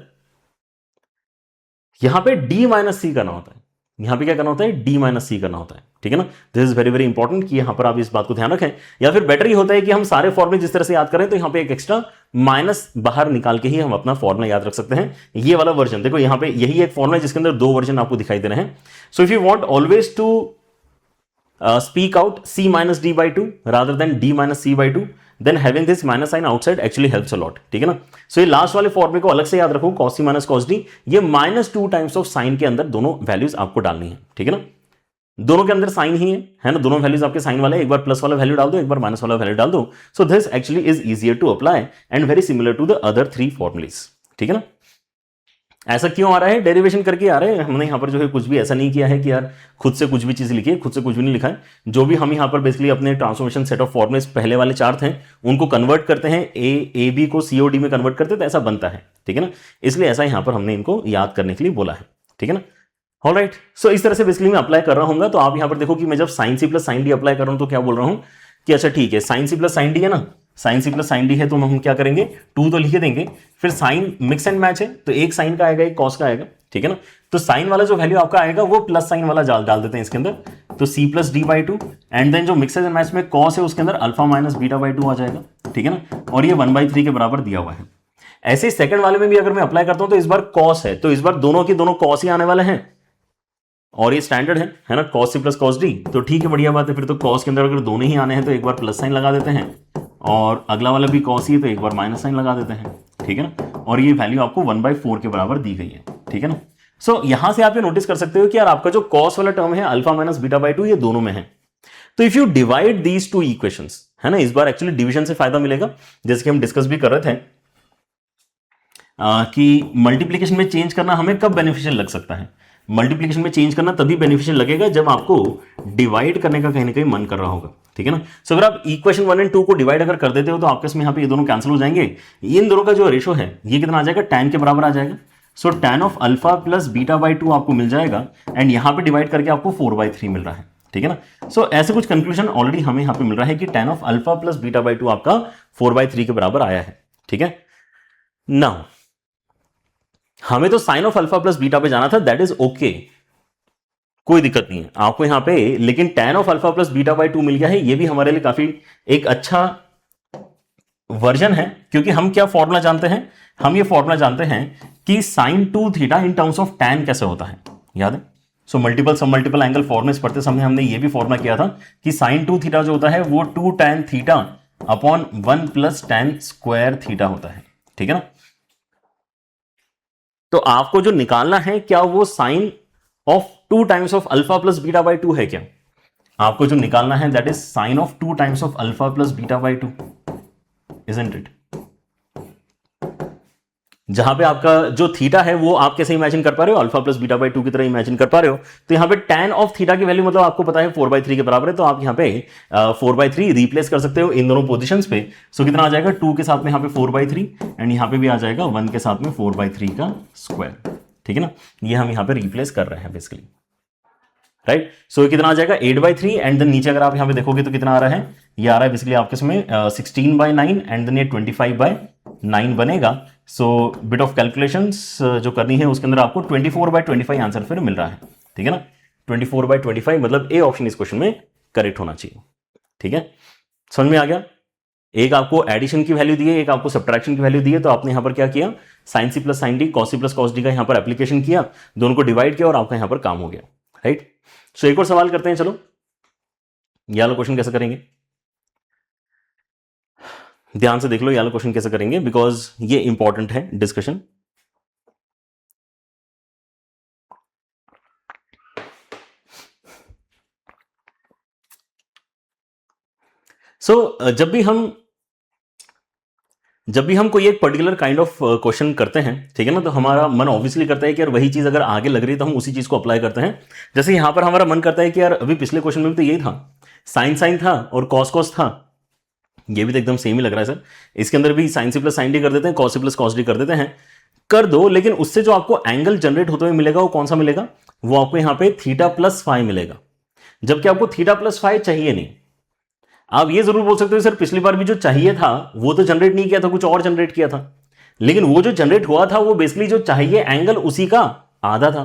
यहां पे डी माइनस सी करना होता है, यहां पे क्या करना होता है, डी माइनस सी करना होता है, ठीक है ना। This is very very important कि यहां पर आप इस बात को ध्यान रखें, या फिर बेटर ही होता है कि हम सारे फॉर्मुले जिस तरह से याद करें तो यहां पे एक एक्स्ट्रा माइनस बाहर निकाल के ही हम अपना फॉर्मुला याद रख सकते हैं। ये वाला वर्जन देखो, यहां पे यही एक फॉर्मुला जिसके अंदर 2 वर्जन आपको दिखाई दे रहे हैं। So if you want always to speak out c minus d by 2 rather than d minus c by 2, then having this minus sign outside actually helps a lot, ठीक है ना। सो ये लास्ट वाले फॉर्मूले को अलग से याद रखो, cos c minus cos d, ये -2 टाइम्स ऑफ साइन के अंदर दोनों वैल्यूज आपको डालनी है, ठीक है ना। दोनों के अंदर साइन ही है ना, दोनों वैल्यूज आपके साइन वाले, एक बार प्लस वाला वैल्यू डाल दो, एक बार माइनस वाला वैल्यू डाल दो। So this actually is easier to apply and very similar to the other 3 formulas, ठीक है ना। ऐसा क्यों आ रहा है, डेरिवेशन करके आ रहे हैं, हमने यहां पर जो है कुछ भी ऐसा नहीं किया है कि यार खुद से कुछ भी चीज लिखी है, खुद से कुछ भी नहीं लिखा है। जो भी हम यहां पर बेसिकली अपने ट्रांसफॉर्मेशन सेट ऑफ फॉर्मुलेस पहले वाले 4 थे उनको कन्वर्ट करते हैं, ए बी को सीओडी में कन्वर्ट करते तो ऐसा बनता है, ठीक है ना। इसलिए ऐसा यहां पर हमने इनको याद करने के लिए बोला है, ठीक है ना। ऑलराइट, सो इस तरह से बेसिकली मैं अप्लाई कर रहा हूँ। तो आप यहां पर देखो कि मैं जब sine C plus sine D apply कर रहा हूं तो क्या बोल रहा हूं कि अच्छा ठीक है sine C plus sine D है ना, sine C plus sine D है तो हम क्या करेंगे 2 तो लिख देंगे, फिर साइन मिक्स एंड मैच है तो एक साइन का आएगा एक कॉस का आएगा, ठीक है ना। तो साइन वाला जो वैल्यू आपका आएगा वो प्लस साइन वाला डाल देते हैं इसके अंदर, तो c plus D by 2 and then जो मिक्स एंड मैच में कॉस है उसके अंदर अल्फा माइनस बीटा बाई 2 आ जाएगा, ठीक है ना। और ये 1/3 के बराबर दिया हुआ है। ऐसे ही सेकंड वाले में भी अगर मैं अप्लाई करता हूं तो इस बार कॉस है तो इस बार दोनों के दोनों कॉस ही आने वाले हैं, और ये स्टैंडर्ड है ना, cos C plus cos D, तो ठीक है बढ़िया बात है। फिर तो कॉस के अंदर अगर दोनों ही आने हैं तो एक बार प्लस साइन लगा देते हैं, और अगला वाला भी कॉस ही है तो एक बार माइनस साइन लगा देते हैं, ठीक है ना। और ये वैल्यू आपको 1/4 के बराबर दी गई है, ठीक है ना। सो यहां से आप ये नोटिस कर सकते हो कि यार आपका जो कॉस वाला टर्म है अल्फा माइनस बीटा बाई 2 ये दोनों में है। तो if you divide these 2 equations, है ना, इस बार एक्चुअली डिवीजन से फायदा मिलेगा, जैसे कि हम डिस्कस भी कर रहे थे कि मल्टीप्लीकेशन में चेंज करना हमें कब बेनिफिशियल लग सकता है। मल्टीप्लिकेशन में चेंज करना तभी बेनिफिशियल लगेगा जब आपको डिवाइड करने का कहीं ना कहीं मन कर रहा होगा, ठीक है ना। सो अगर आप इक्वेशन 1 और 2 को डिवाइड अगर कर देते हो तो आपके इसमें यहाँ पे ये दोनों कैंसिल हो जाएंगे, इन दोनों का जो रेशो है ये कितना आ जाएगा, tan के बराबर आ जाएगा। सो tan of alpha plus beta by 2 आपको मिल जाएगा, एंड यहाँ पे डिवाइड करके आपको 4/3 मिल रहा है। ठीक है ना। सो ऐसे कुछ कंक्लूजन ऑलरेडी हमें यहां पे मिल रहा है कि tan of alpha plus beta by 2 आपका 4/3 के बराबर आया है। ठीक है, नाउ हमें तो sine of alpha plus beta पे जाना था, दैट इज ओके, कोई दिक्कत नहीं है आपको यहां पे, लेकिन tan of alpha plus beta by 2 मिल गया है, ये भी हमारे लिए काफी एक अच्छा वर्जन है, क्योंकि हम क्या फॉर्मूला जानते हैं, हम ये फॉर्मूला जानते हैं कि sine 2 theta in terms of tan कैसे होता है, याद है। So multiple sub multiple angle फॉर्मूले पढ़ते समय हमने ये भी फॉर्मूला किया था कि साइन 2 थीटा जो होता है वो 2 tan theta upon 1 plus tan square theta होता है। ठीक है ना, तो आपको जो निकालना है क्या वो sine of 2 times of alpha plus beta by 2 है क्या, आपको जो निकालना है that is sine of 2 times of alpha plus beta by 2, isn't it. जहां पे आपका जो थीटा है वो आप कैसे इमेजिन कर पा रहे हो, अल्फा प्लस बीटा बाई 2 की तरह इमेजिन कर पा रहे हो, तो यहां पे tan ऑफ थीटा की वैल्यू मतलब आपको पता है 4/3 के बराबर है, तो आप यहां पे 4/3 रिप्लेस कर सकते हो इन दोनों पोजीशंस पे। सो कितना आ जाएगा, 2 के साथ में यहां पे 4/3 एंड यहां पे भी आ जाएगा 1 के साथ में 4/3 का स्क्वायर। ठीक है ना, ये हम यहां पे रिप्लेस कर रहे हैं बेसिकली, राइट। सो कितना आ जाएगा 8/3 एंड देन नीचे अगर आप यहां पे देखोगे तो कितना आ रहा है, ये आ रहा है बेसिकली आपके इसमें 16/9 एंड देन ये 25/9 बनेगा। सो बिट ऑफ कैलकुलेशंस जो करनी है उसके अंदर आपको 24/25 आंसर फिर मिल रहा है। ठीक है ना, 24/25 मतलब ए ऑप्शन इस क्वेश्चन में करेक्ट होना चाहिए। ठीक है, समझ में आ गया। एक आपको एडिशन की वैल्यू दी है, एक आपको सब्ट्रैक्शन की वैल्यू दी है, तो आपने यहां पर क्या किया, sine C plus sine D cos C plus cos D का यहां पर एप्लीकेशन किया, दोनों को डिवाइड किया और आपका यहां पर काम हो गया, राइट। सो एक और सवाल करते हैं, चलो ये वाला क्वेश्चन कैसे करेंगे, ध्यान से देख लो ये वाला क्वेश्चन कैसे करेंगे, बिकॉज ये इंपॉर्टेंट है डिस्कशन। सो जब भी हम कोई एक पर्टिकुलर काइंड ऑफ क्वेश्चन करते हैं, ठीक है ना, तो हमारा मन ऑब्वियसली करता है कि यार वही चीज अगर आगे लग रही है तो हम उसी चीज को अप्लाई करते हैं। जैसे यहां पर हमारा मन करता है कि यार अभी पिछले क्वेश्चन में भी तो यही था, साइन साइन था और कॉस कॉस था, ये भी तो एकदम सेम ही लग रहा है सर, इसके अंदर भी sine C plus sine D कर देते हैं, cos C plus cos D कर देते हैं, कर दो, लेकिन उससे जो आपको एंगल जनरेट होते हुए मिलेगा वो कौन सा मिलेगा, वो आपको यहां पे थीटा प्लस फाइव मिलेगा, जबकि आपको थीटा प्लस फाइव चाहिए नहीं। आप ये जरूर बोल सकते हो सर पिछली बार भी जो चाहिए था वो तो जनरेट नहीं किया था, कुछ और जनरेट किया था, लेकिन वो जो जनरेट हुआ था वो बेसिकली जो चाहिए एंगल उसी का आधा था।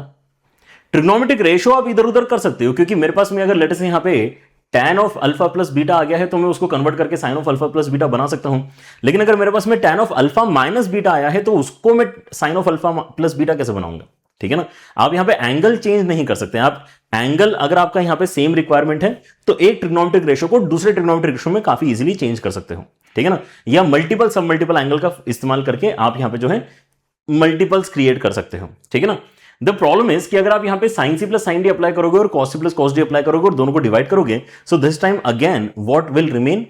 ट्रिग्नोमेट्रिक रेशियो आप इधर उधर कर सकते हो, क्योंकि मेरे पास में अगर लेट्स से यहां पे tan of alpha plus beta आ गया है तो मैं उसको कन्वर्ट करके sine of alpha plus beta बना सकता हूं, लेकिन अगर मेरे पास में tan of alpha minus beta आया है तो उसको मैं sine of alpha plus beta कैसे बनाऊंगा। ठीक है ना, आप यहां पे एंगल चेंज नहीं कर सकते। आप एंगल अगर आपका यहां पे सेम रिक्वायरमेंट है तो एक ट्रिग्नोमेट्रिक रेशियो को दूसरे ट्रिग्नोमेट्रिक रेशियो में काफी इजीली चेंज कर सकते हो। ठीक है ना, या मल्टीपल सब मल्टीपल एंगल का इस्तेमाल करके आप यहां पे जो है मल्टीपल्स क्रिएट कर सकते हो। ठीक है ना, द प्रॉब्लम इज कि अगर आप यहां पे sine C plus sine D apply करोगे और cos C plus cos D apply करोगे और दोनों को डिवाइड करोगे, so this time again what will remain,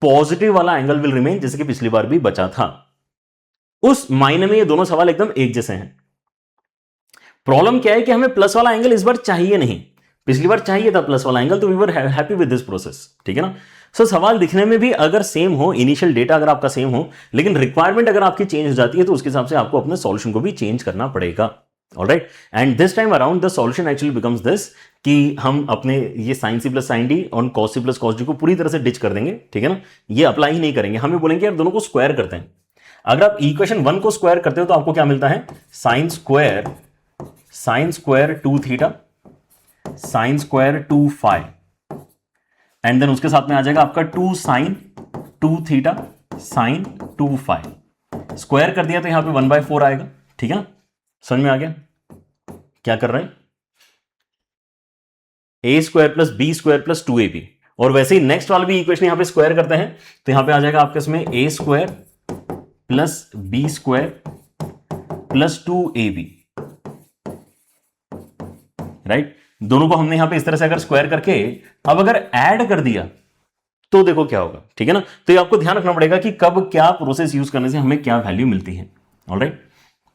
positive वाला एंगल विल रिमेन, जैसे कि पिछली बार भी बचा था। उस मायने में ये दोनों सवाल एकदम एक जैसे हैं। प्रॉब्लम क्या है कि हमें प्लस वाला एंगल इस बार चाहिए नहीं, पिछली बार चाहिए था प्लस वाला एंगल, तो we were happy with this process. ठीक है ना, सो सवाल दिखने में भी अगर सेम हो, इनिशियल डेटा अगर आपका सेम हो, लेकिन रिक्वायरमेंट अगर आपकी चेंज हो जाती है तो उसके हिसाब से आपको अपने सॉल्यूशन को भी चेंज करना पड़ेगा। Alright, and this time around the solution actually becomes this कि हम अपने ये sine C plus sine D और cos C plus cos D को पूरी तरह से डिच कर देंगे। ठीक है ना, ये अप्लाई ही नहीं करेंगे, हमें बोलेंगे यार दोनों को स्क्वायर करते हैं। अगर आप इक्वेशन 1 को स्क्वायर करते हो तो आपको क्या मिलता है, sine square 2 theta sine square 2 five and then उसके साथ में आ जाएगा आपका 2 sine 2 theta sine 2 five. Square कर दिया तो यहां पे 1/4 आएगा। ठीक है ना, समझ में आ गया क्या कर रहे हैं, A square plus B square plus 2ab, और वैसे ही नेक्स्ट वाला भी इक्वेशन यहां पे स्क्वायर करते हैं तो यहां पे आ जाएगा आपके इसमें A square plus B square plus 2ab, right. दोनों को हमने यहां पे इस तरह से अगर स्क्वायर करके अब अगर ऐड कर दिया तो देखो क्या होगा। ठीक है ना, तो ये आपको ध्यान रखना पड़ेगा कि कब क्या प्रोसेस यूज करने से हमें क्या वैल्यू मिलती है। ऑलराइट,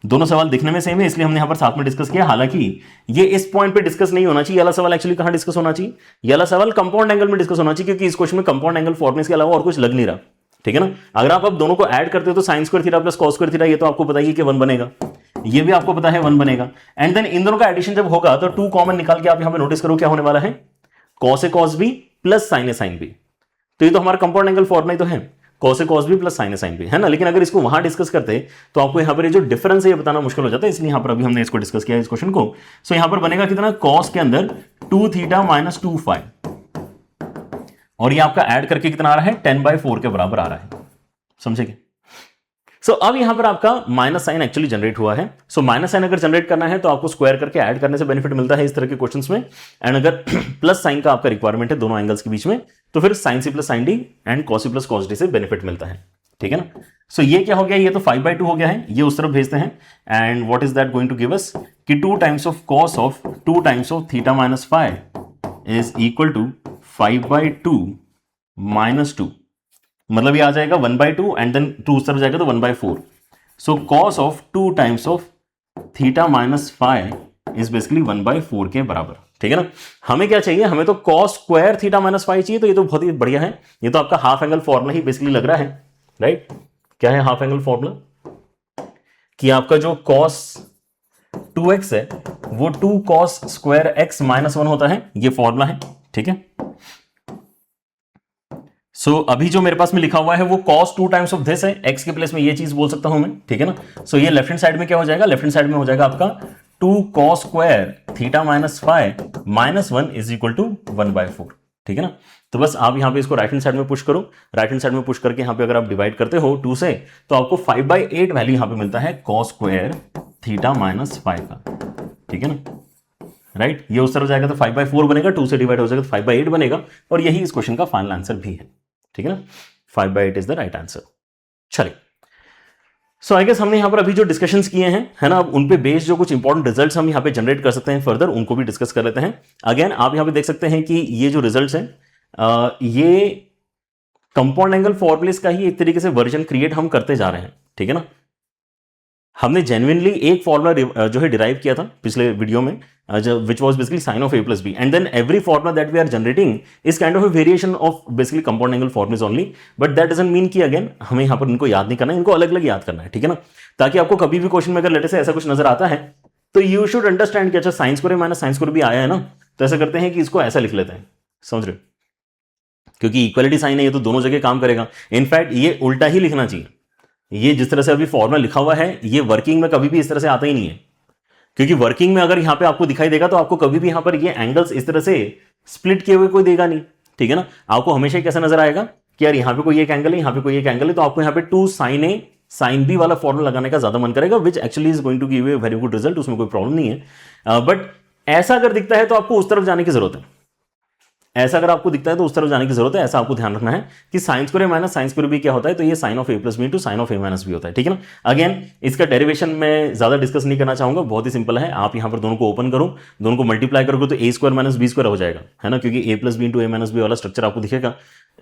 दोनों सवाल दिखने में सेम है इसलिए हमने यहां पर साथ में डिस्कस किया। हालांकि ये इस पॉइंट पे डिस्कस नहीं होना चाहिए, ये वाला सवाल एक्चुअली कहां डिस्कस होना चाहिए, ये वाला सवाल कंपाउंड एंगल में डिस्कस होना चाहिए, क्योंकि इस क्वेश्चन में कंपाउंड एंगल फॉर्मेस के अलावा और कुछ लग नहीं रहा। ठीक है ना, अगर आप अब दोनों को ऐड करते हो तो sine square theta plus cos square theta, ये तो आपको बताइए कि 1 बनेगा, ये भी आपको पता है 1 बनेगा, एंड देन इन दोनों का एडिशन जब होगा तो 2 कॉमन निकाल के आप यहां पे नोटिस करो क्या होने वाला है, cos A cos B plus sign A sine B. तो ये तो हमारा कंपाउंड एंगल फॉर्मूला ही तो है, cos A cos B plus sign A sine B, है ना। लेकिन अगर इसको वहां डिस्कस करते तो आपको यहां पर ये जो डिफरेंस है ये बताना मुश्किल हो जाता है, इसलिए यहां पर अभी हमने इसको डिस्कस किया इस क्वेश्चन को। सो यहां पर बनेगा कितना, कॉस के अंदर 2 थीटा माइनस 2 फाई, और ये आपका ऐड करके कितना आ रहा है, 10/4 के बराबर आ रहा है, समझेंगे। सो अब यहां पर आपका माइनस साइन एक्चुअली जनरेट हुआ है। सो माइनस साइन अगर जनरेट करना है तो आपको स्क्वायर करके ऐड करने से बेनिफिट मिलता है इस तरह के क्वेश्चंस में। एंड अगर प्लस साइन का आपका रिक्वायरमेंट है दोनों एंगल्स के बीच में, तो फिर sine C plus sine D and cos C plus cos D से बेनिफिट मिलता है, ठीक है ना। सो ये क्या हो गया, ये तो 5/2 हो गया है, ये उस तरफ भेजते हैं। And what is that going to give us कि 2 times of cos of 2 times of theta minus phi is equal to 5/2 minus 2, मतलब ये आ जाएगा 1/2 एंड देन 2 उस तरफ जाएगा तो 1/4। So cos of 2 times of theta minus phi is basically 1/4 के बराबर, ठीक है ना। हमें क्या चाहिए, हमें तो cos square theta minus phi चाहिए, तो ये तो बहुत ही बढ़िया है, ये तो आपका हाफ एंगल फॉर्मूला ही बेसिकली लग रहा है, राइट। क्या है हाफ एंगल फॉर्मूला, कि आपका जो कॉस 2x है वो 2 कॉस स्क्वायर x माइनस 1 होता है, ये फॉर्मूला है, ठीक है। सो अभी जो मेरे पास में लिखा हुआ है वो cos 2 टाइम्स ऑफ दिस है, x के प्लेस में ये चीज बोल सकता हूं मैं, ठीक है ना। सो ये लेफ्ट हैंड साइड में क्या हो जाएगा, लेफ्ट हैंड साइड में हो जाएगा आपका 2 cos square theta minus phi minus 1 is equal to 1/4, ठीक है ना। तो बस आप यहां पे इसको राइट हैंड साइड में पुश करो, राइट हैंड साइड में पुश करके यहां पे अगर आप डिवाइड करते हो 2 से, तो आपको 5/8 वैल्यू यहां पे मिलता है cos square theta minus phi का, ठीक है ना, राइट। ये उस तरफ जाएगा तो 5/4 बनेगा, 2 से डिवाइड हो जाएगा तो 5/8 बनेगा, और यही इस क्वेश्चन का फाइनल आंसर भी है, ठीक है ना। 5/8 इज द राइट आंसर। चलिए, सो आई गेस हमने यहां पर अभी जो डिस्कशंस किए हैं, है ना, उन पे बेस्ड जो कुछ इंपॉर्टेंट रिजल्ट्स हम यहां पे जनरेट कर सकते हैं फर्दर, उनको भी डिस्कस कर लेते हैं। अगेन आप यहां पे देख सकते हैं कि ये जो रिजल्ट्स हैं ये कंपाउंड एंगल फॉर्मूलेस का ही एक तरीके से वर्जन क्रिएट हम करते जा रहे हैं, ठीक है ना। हमने जेन्युइनली एक फॉर्मूला जो है डिराइव किया था पिछले वीडियो में, which was basically sin of a plus b, and then every formula that we are generating is kind of a variation of basically compound angle formulas only, but that doesn't mean कि again हमें यहाँ पर इनको याद नहीं करना है, इनको अलग अलग याद करना है, ठीक है ना, ताकि आपको कभी भी क्वेश्चन में अगर लेटर से ऐसा कुछ नजर आता है तो यू शुड अंडरस्टैंड कि अच्छा sign square minus sine square भी आया है ना, तो ऐसा करते हैं कि इसको ऐसा लिख लेते हैं, समझ रहे हो, क्योंकि इक्वलिटी साइन है ये तो दोनों जगह काम करेगा। इनफैक्ट ये उल्टा ही लिखना चाहिए, ये जिस तरह से अभी फॉर्मूला लिखा हुआ है ये वर्किंग में कभी भी इस तरह से आता ही नहीं है, क्योंकि वर्किंग में अगर यहां पे आपको दिखाई देगा तो आपको कभी भी यहां पर ये एंगल्स इस तरह से स्प्लिट किए हुए कोई देगा नहीं, ठीक है ना। आपको हमेशा कैसा नजर आएगा कि यार यहां पे कोई एक एंगल है, यहां पे कोई एक एंगल है, तो आपको यहां पे 2 sin a sin b वाला फॉर्मूला लगाने का ज्यादा मन करेगा, which actually is going to give a very good result, उसमें कोई प्रॉब्लम नहीं है। बट ऐसा अगर दिखता है तो आपको उस तरफ जाने की जरूरत है, ऐसा अगर आपको दिखता है तो उस तरफ जाने की जरूरत है। ऐसा आपको ध्यान रखना है कि sine square minus sine square B क्या होता है, तो ये sine of A plus B into sine of A minus B होता है, ठीक है ना। अगेन इसका डेरिवेशन मैं ज्यादा डिस्कस नहीं करना चाहूंगा, बहुत ही सिंपल है। आप यहां पर दोनों को ओपन करो, दोनों को मल्टीप्लाई करोगे तो ए स्क्वायर माइनस बी स्क्वायर हो जाएगा, है ना, क्योंकि ए प्लस बी इंटू ए माइनस बी वाला स्ट्रक्चर आपको दिखेगा।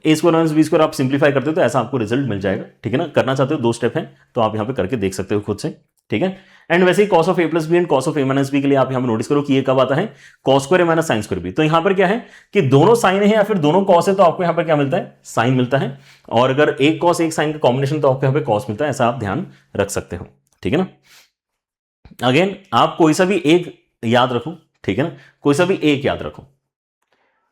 ए स्क्वायर माइनस बी स्क्वायर आप सिंप्लीफाई करते हो तो ऐसा आपको रिजल्ट मिल जाएगा, ठीक है ना। करना चाहते हो 2 स्टेप है तो आप यहां पर करके देख सकते हो खुद से, ठीक है। एंड वैसे ही cos of a plus B and cos of a minus B के लिए आप यहां पर नोटिस करो कि ये कब आता है, cos square a minus sine square B. तो यहां पर क्या है कि दोनों साइन है या फिर दोनों cos है, तो आपको यहां पर क्या मिलता है, साइन मिलता है, और अगर एक cos एक साइन का कॉम्बिनेशन तो आपको यहां पर cos मिलता है, ऐसा आप ध्यान रख सकते हो, ठीक है ना। अगेन आप कोई सा भी एक याद रखो, ठीक है ना, कोई सा भी एक याद रखो।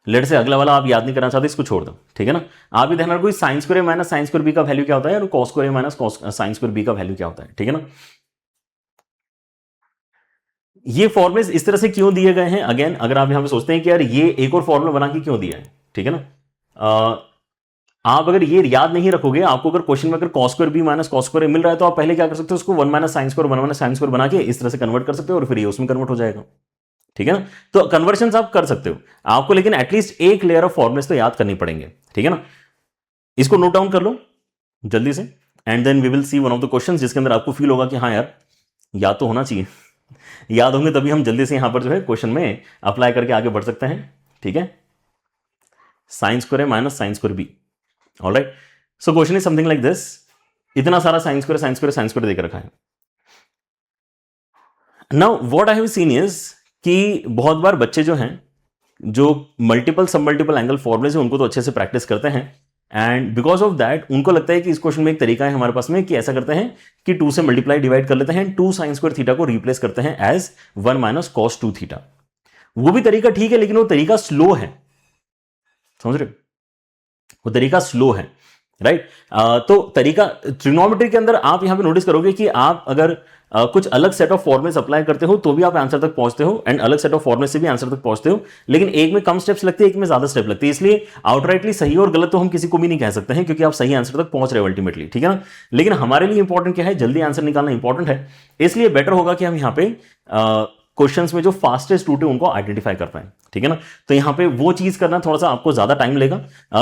लेट से अगला वाला आप याद नहीं करना चाहते, इसको छोड़ दो, ठीक है ना। आप भी ध्यान रखो sine square minus sine square B का वैल्यू क्या होता है और cos square minus sine square B का वैल्यू क्या होता है, ठीक है ना। ये फॉर्मुले इस तरह से क्यों दिए गए हैं, अगेन अगर आप यहां पे सोचते हैं कि यार ये एक और फॉर्मूला बना के क्यों दिया है, ठीक है ना। आप अगर ये याद नहीं रखोगे, आपको अगर क्वेश्चन में अगर cos square B minus cos square मिल रहा है तो आप पहले क्या कर सकते हो, उसको 1 minus sine square 1 minus sine square बना के इस तरह से कन्वर्ट कर सकते हो और फिर ये उसमें कन्वर्ट हो जाएगा, ठीक है ना। तो कन्वर्शन आप कर सकते हो आपको, लेकिन एटलीस्ट एक लेयर ऑफ फॉर्मुलेस तो याद करनी पड़ेंगे, ठीक है ना। इसको नोट डाउन कर लो जल्दी से, and then we will see one of the questions जिसके अंदर आपको फील होगा कि हाँ यार याद तो होना चाहिए, याद होंगे तभी हम जल्दी से यहां पर जो है क्वेश्चन में अप्लाई करके आगे बढ़ सकते हैं, ठीक है। Sine square minus sine square B, alright. So question is something like this, इतना सारा sine square sine square sine square देकर रखा है। Now what I have seen is कि बहुत बार बच्चे जो हैं जो multiple sub multiple angle formulas हैं उनको तो अच्छे से प्रैक्टिस करते हैं, एंड बिकॉज ऑफ दैट उनको लगता है कि इस क्वेश्चन में एक तरीका है हमारे पास में कि ऐसा करते हैं कि 2 से मल्टीप्लाई डिवाइड कर लेते हैं, 2 साइन स्क्वायर थीटा को रिप्लेस करते हैं एज 1 माइनस cos 2 थीटा। वो भी तरीका ठीक है, लेकिन वो तरीका स्लो है, समझ रहे हो? वो तरीका स्लो है, राइट। तो तरीका ट्रिग्नोमेट्री के अंदर आप यहां पे नोटिस करोगे कि आप अगर कुछ अलग सेट ऑफ फॉर्मुलेस अप्लाई करते हो तो भी आप आंसर तक पहुंचते हो, एंड अलग सेट ऑफ फॉर्मुले से भी आंसर तक पहुंचते हो, लेकिन एक में कम स्टेप्स लगते हैं, एक में ज्यादा स्टेप लगते हैं। इसलिए आउटराइटली सही और गलत तो हम किसी को भी नहीं कह सकते हैं, क्योंकि आप सही आंसर तक पहुंच रहे हो अल्टीमेटली, ठीक है ना। लेकिन हमारे लिए इंपॉर्टेंट क्या है, जल्दी आंसर निकालना इंपॉर्टेंट है। इसलिए बेटर होगा कि हम यहाँ पे क्वेश्चंस में जो फास्टेस्ट रूट है उनको आइडेंटिफाई कर पाए, ठीक है ना। तो यहाँ पे वो चीज करना थोड़ा सा आपको ज्यादा टाइम लेगा।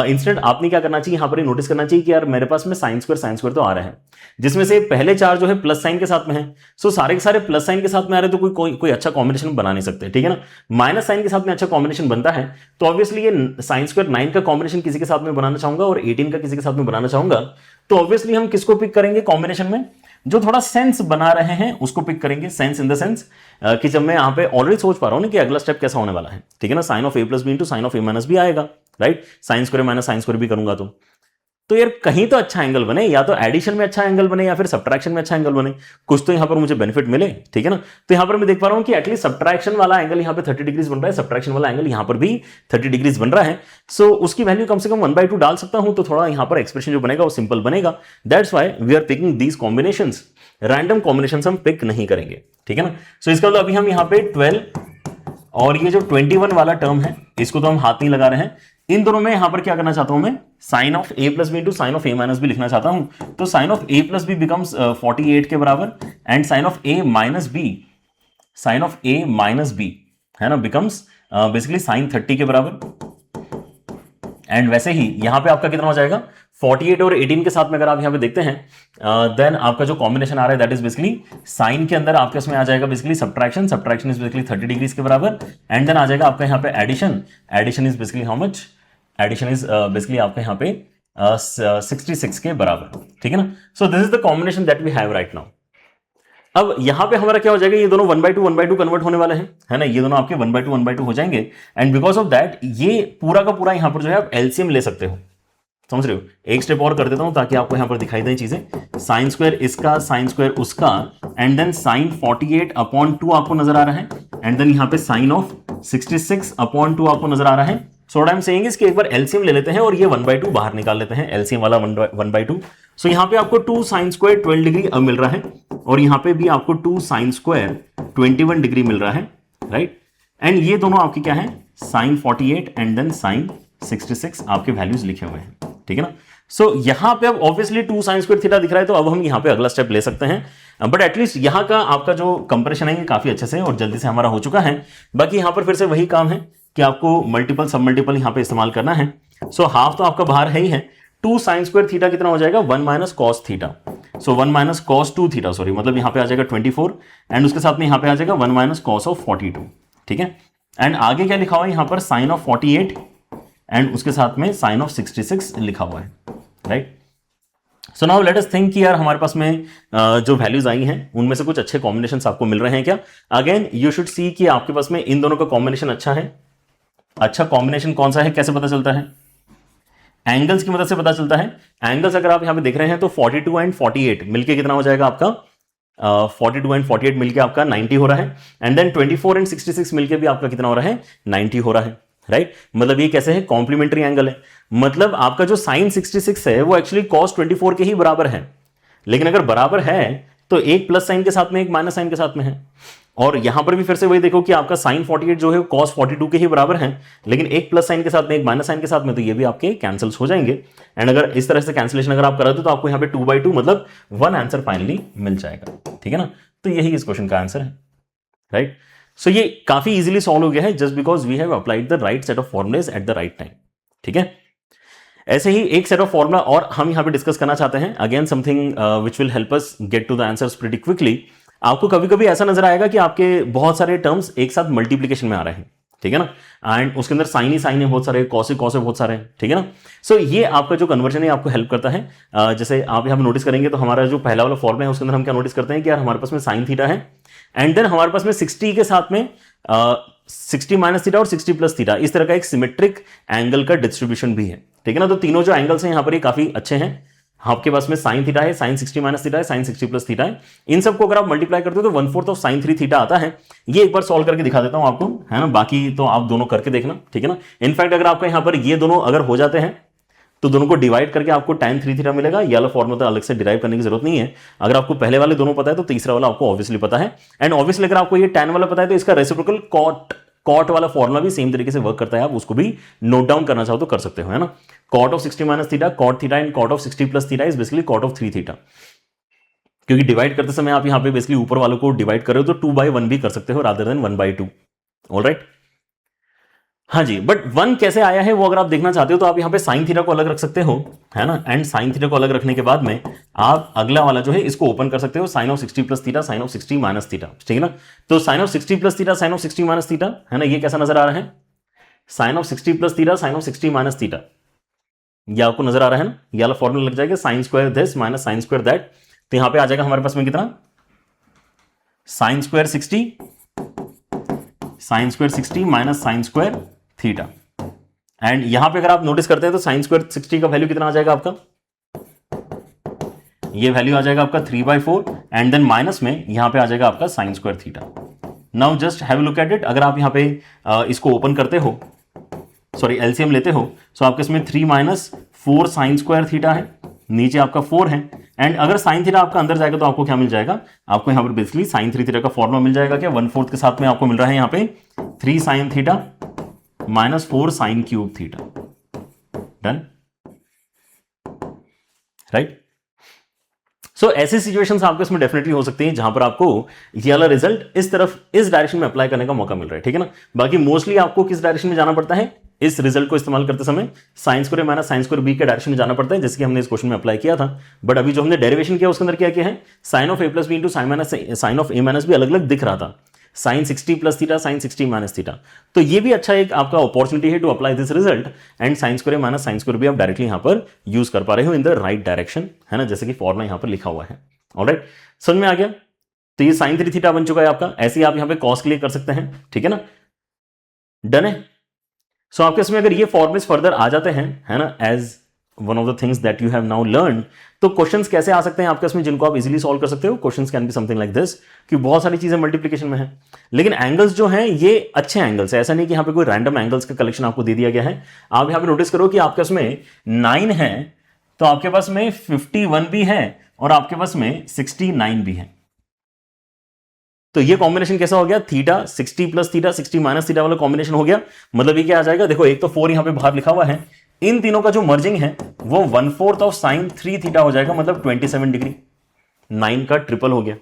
इंस्टेंट आपने क्या करना चाहिए, यहाँ पर नोटिस करना चाहिए कि यार मेरे पास में साइन स्क्वायर तो आ रहे हैं, जिसमें से पहले चार जो है प्लस साइन के साथ में है। सो सारे के सारे प्लस साइन के साथ में आ रहे हैं, तो कोई अच्छा कॉम्बिनेशन बना नहीं सकते, ठीक है ना। माइनस साइन के साथ में अच्छा कॉम्बिनेशन बनता है, तो ऑब्वियसली ये साइन स्क्वायर 9 का कॉम्बिनेशन किसी के साथ में बनाना चाहूंगा और 18 का किसी के साथ में बनाना चाहूंगा, तो ऑब्वियसली हम किसको पिक करेंगे कॉम्बिनेशन में, जो थोड़ा सेंस बना रहे हैं उसको पिक करेंगे। सेंस इन द सेंस कि जब मैं यहां पे ऑलरेडी सोच पा रहा हूं ना कि अगला स्टेप कैसा होने वाला है, ठीक है ना। Sine of A plus B into sine of A minus B आएगा, right. Sine square minus sine square भी करूंगा तो यार कहीं तो अच्छा एंगल बने, या तो एडिशन में अच्छा एंगल बने या फिर सब्ट्रैक्शन में अच्छा एंगल बने, कुछ तो यहां पर मुझे बेनिफिट मिले, ठीक है ना। तो यहां पर मैं देख पा रहा हूं कि एटलीस्ट सब्ट्रैक्शन वाला एंगल यहां पे 30 डिग्रीज बन रहा है, सब्ट्रैक्शन वाला एंगल यहां पर भी 30 डिग्रीज बन रहा है। सो उसकी वैल्यू कम से कम 1/2 डाल सकता हूं, तो थोड़ा यहां पर एक्सप्रेशन जो बनेगा वो सिंपल बनेगा। That's why we are picking these combinations, random combinations हम पिक नहीं करेंगे, ठीक है ना। सो इसका मतलब अभी हम यहां पे 12 और ये जो 21 वाला टर्म है इसको तो हम हाथ नहीं लगा रहे हैं। इन दोनों में यहां पर क्या करना चाहता हूं मैं, sine of A plus B into sine of A minus B लिखना चाहता हूं। तो sine of A plus B becomes 48 के बराबर, and sine of A minus B, sine of A minus B है ना, बिकम्स बेसिकली साइन 30 के बराबर। एंड वैसे ही यहां पे आपका कितना हो जाएगा, 48 और 18 के साथ में अगर आप यहां पे देखते हैं, देन आपका जो कॉम्बिनेशन आ रहा है दैट इज बेसिकली साइन के अंदर आपके उसमें आ जाएगा basically subtraction, subtraction is basically 30 degrees के बराबर, एंड देन आ जाएगा आपका यहां पे addition, addition is basically how much, addition is basically आपका यहां पे 66 के बराबर, ठीक है ना। So this is the combination that we have right now. अब यहां पे हमारा क्या हो जाएगा, ये दोनों 1/2 कन्वर्ट होने वाले हैं, है ना, ये दोनों आपके 1/2 हो जाएंगे, एंड बिकॉज ऑफ दैट ये पूरा का पूरा यहां पर जो है आप एलसीएम ले सकते हो, समझ रहे हो। एक स्टेप और कर देता हूं ताकि आपको यहां पर दिखाई दें चीजें। साइन स्क्वायर इसका, साइन स्क्वायर उसका, एंड देन साइन 48/2 आपको नजर आ रहा है, एंड देन यहां पे साइन ऑफ 66/2 आपको नजर आ रहा है। So what I am saying is कि एक बार एलसीएम ले लेते हैं और ये 1/2 बाहर निकाल लेते हैं, एलसीएम वाला 1/2। सो यहां पे आपको 2 साइन स्क्वायर 12 डिग्री अब मिल रहा है, और यहां पे भी आपको 2 साइन स्क्वायर 21 डिग्री मिल रहा है, राइट। एंड ये दोनों आपके क्या है, साइन 48 एंड देन साइन 66 आपके वैल्यूज लिखे हुए हैं, ठीक है ना। सो यहां पे अब ऑब्वियसली 2 साइन स्क्वायर थीटा दिख रहा है, तो अब हम यहां पे अगला स्टेप ले सकते हैं। बट एटलीस्ट यहां का आपका जो कंपैरिजन है ये काफी अच्छे से और जल्दी से हमारा हो चुका है। बाकी यहां पर फिर से वही काम है कि आपको मल्टीपल सब मल्टीपल यहां पे इस्तेमाल करना है। सो हाफ तो आपका बाहर है ही है, 2 साइन स्क्वायर थीटा कितना हो जाएगा, 1 माइनस कॉस थीटा। सो 1 माइनस कॉस 2 थीटा, सॉरी, मतलब यहां पे आ जाएगा 24, एंड उसके साथ में यहां पे आ जाएगा 1 माइनस कॉस ऑफ 42, ठीक है। एंड आगे क्या लिखा हुआ है यहां पर, साइन ऑफ 48 एंड उसके साथ में साइन ऑफ 66 लिखा हुआ है, right. So now let us think कि यार हमारे पास में जो वैल्यूज आई हैं उनमें से कुछ अच्छे कॉम्बिनेशंस आपको मिल रहे हैं क्या। अगेन यू शुड सी कि आपके पास में इन दोनों का कॉम्बिनेशन अच्छा है। अच्छा कॉम्बिनेशन कौन सा है, कैसे पता चलता है, एंगल्स की मदद से पता चलता है। एंगल्स अगर आप यहां पे देख रहे हैं तो 42 एंड 48 मिलके कितना हो जाएगा आपका, 42 एंड 48 मिलके आपका 90 हो रहा है, एंड देन 24 एंड 66 मिलके भी आपका कितना हो रहा है, 90 हो रहा है, राइट। मतलब ये कैसे है, कॉम्प्लीमेंट्री एंगल है। मतलब आपका जो साइन 66 है वो एक्चुअली कॉस 24 के ही बराबर है, लेकिन अगर बराबर है तो एक प्लस साइन के साथ में एक माइनस साइन के साथ में है। और यहां पर भी फिर से वही देखो कि आपका साइन 48 जो है कॉस 42 के ही बराबर है, लेकिन एक प्लस साइन के साथ में एक माइनस साइन के साथ में, तो ये भी आपके कैंसिल्स हो जाएंगे। एंड अगर इस तरह से कैंसिलेशन अगर आप कराते तो आपको यहां पे 2/2 मतलब 1 आंसर फाइनली मिल जाएगा, ठीक है ना। तो यही इस क्वेश्चन का आंसर है, राइट। सो ये काफी इजीली सॉल्व हो गया है just because we have applied the right set of formulas at the right time, ठीक है। ऐसे ही एक सेट ऑफ फॉर्मुला और हम यहां पे डिस्कस करना चाहते हैं, again something which will help us get to the answers pretty quickly. आपको कभी कभी ऐसा नजर आएगा कि आपके बहुत सारे टर्म्स एक साथ मल्टीप्लीकेशन में आ रहे हैं, ठीक है ना, एंड उसके अंदर साइन ही साइन है बहुत सारे, कॉस कॉस बहुत सारे हैं, ठीक है ना। सो ये आपका जो कन्वर्जन है आपको हेल्प करता है। जैसे आप यहां पे नोटिस करेंगे तो हमारा जो पहला वाला फॉर्मुला है उसके अंदर हम क्या नोटिस करते हैं कि यार हमारे पास में साइन थीटा है, एंड देन हमारे पास में 60 के साथ में 60 माइनस थीटा और 60 प्लस थीटा, इस तरह का एक सिमेट्रिक एंगल का डिस्ट्रीब्यूशन भी है, ठीक है ना। तो तीनों जो एंगल्स हैं यहां पर ये काफी अच्छे हैं। आपके पास में साइन थीटा है, साइन 60 माइनस थीटा है, साइन 60 प्लस थीटा है। इन सबको अगर आप मल्टीप्लाई करते हो तो 1/4 ऑफ साइन 3 थीटा आता है। ये एक बार सॉल्व करके दिखा देता हूं आपको, है ना, बाकी तो आप दोनों करके देखना, ठीक है ना। इनफैक्ट अगर आपका यहां पर ये दोनों अगर हो जाते हैं तो दोनों को डिवाइड करके आपको tan 3 थीटा मिलेगा। ये वाला फॉर्मूला अलग से डिराइव करने की जरूरत नहीं है। अगर आपको पहले वाले दोनों पता है तो तीसरा वाला आपको ऑब्वियसली पता है। एंड ऑब्वियसली अगर आपको ये tan वाला पता है तो इसका रेसिप्रोकल कॉट वाला फॉर्मूला भी सेम तरीके से वर्क करता है। आप उसको भी नोट डाउन करना चाहो तो कर सकते हो, है ना। Cot of 60 minus theta, cot theta and cot of 60 plus theta is basically cot of 3 theta. क्योंकि डिवाइड करते समय आप यहां पे बेसिकली ऊपर वालों को डिवाइड कर रहे हो तो 2/1 भी कर सकते हो रादर देन 1/2। ऑलराइट, हाँ जी। बट 1 कैसे आया है वो अगर आप देखना चाहते हो तो आप यहां पे साइन थीटा को अलग रख सकते हो, है ना। एंड साइन थीटा को अलग रखने के बाद में आप अगला वाला जो है इसको ओपन कर सकते हो, sine of 60 plus theta, sine of 60 minus theta, ठीक है ना। तो sine of 60 plus theta, sine of 60 minus theta, है ना, ये कैसा नजर आ रहा है, sine of 60 plus theta, sine of 60 minus theta, ये आपको नजर आ रहा है ना। ये वाला फॉर्मूला लग जाएगा sine square this minus sine square that. तो यहां पे आ जाएगा हमारे पास में कितना, sine square 60, sine square 60 minus sine square theta. And यहां पे अगर आप नोटिस करते हैं तो साइन स्क्वायर 60 का वैल्यू कितना आ जाएगा आपका, ये वैल्यू आ जाएगा आपका 3/4 एंड देन माइनस में यहां पे आ जाएगा आपका sine square theta. Now just have a look at it. अगर आप यहां पे इसको ओपन करते हो, सॉरी एलसीएम लेते हो, तो आपके इसमें 3 माइनस 4 साइन स्क्वायर थीटा है, नीचे आपका 4 है। एंड अगर साइन थीटा आपका अंदर जाएगा तो आपको क्या मिल जाएगा, आपको यहां पर बेसिकली साइन 3 थीटा का फॉर्मूला मिल जाएगा क्या, 1/4 के साथ में आपको मिल रहा है यहां पे 3 sine theta minus 4 sine cube theta. Done, right. So ऐसी सिचुएशंस आपको इसमें डेफिनेटली हो सकती हैं जहां पर आपको ये वाला रिजल्ट इस तरफ, इस डायरेक्शन में अप्लाई करने का मौका मिल रहा है, ठीक है ना। बाकी मोस्टली आपको किस डायरेक्शन में जाना पड़ता है, इस रिजल्ट को इस्तेमाल करते समय sine square minus sine square B के डायरेक्शन में जाना पड़ता है, जैसे कि हमने इस क्वेश्चन में अप्लाई किया था। बट अभी जो हमने डेरिवेशन किया उसके अंदर क्या किया है, sine of A plus B into sine of A minus B अलग अलग दिख रहा था, sine 60 plus theta, sine 60 minus theta. तो ये भी अच्छा एक आपका अपॉर्चुनिटी है to apply this result and sine square minus sine square भी आप डायरेक्टली यहां पर यूज कर पा रहे हो इन द राइट डायरेक्शन, है ना, जैसे कि फॉर्मूला यहां पर लिखा हुआ है। ऑलराइट, समझ में आ गया। तो ये साइन 3 थीटा बन चुका है आपका। ऐसे ही आप यहां पे कॉस के लिए कर सकते हैं, ठीक है ना। डन है। सो आपके इसमें अगर ये फॉर्मुलेस फर्दर आ जाते हैं, है ना, as one of the things that you have now learn, तो क्वेश्चंस कैसे आ सकते हैं आपके इसमें जिनको आप इजीली सॉल्व कर सकते हो। Questions can be something like this, कि बहुत सारी चीजें मल्टीप्लिकेशन में है, लेकिन एंगल्स जो हैं ये अच्छे एंगल्स है। ऐसा नहीं कि यहां पे कोई रैंडम एंगल्स का कलेक्शन आपको दे दिया गया है। आप यहां पे नोटिस करो कि आपके इसमें 9 है, तो आपके पास में 51 भी है और आपके पास में 69 भी है। तो ये कॉम्बिनेशन कैसा हो गया, theta 60 plus theta 60 minus theta वाला कॉम्बिनेशन हो गया। मतलब ये क्या आ जाएगा, देखो एक तो 4 यहां पे बाहर लिखा हुआ है, इन तीनों का जो मर्जिंग है वो 1/4 ऑफ साइन 3 थीटा हो जाएगा, मतलब 27 डिग्री। 9 का ट्रिपल हो गया,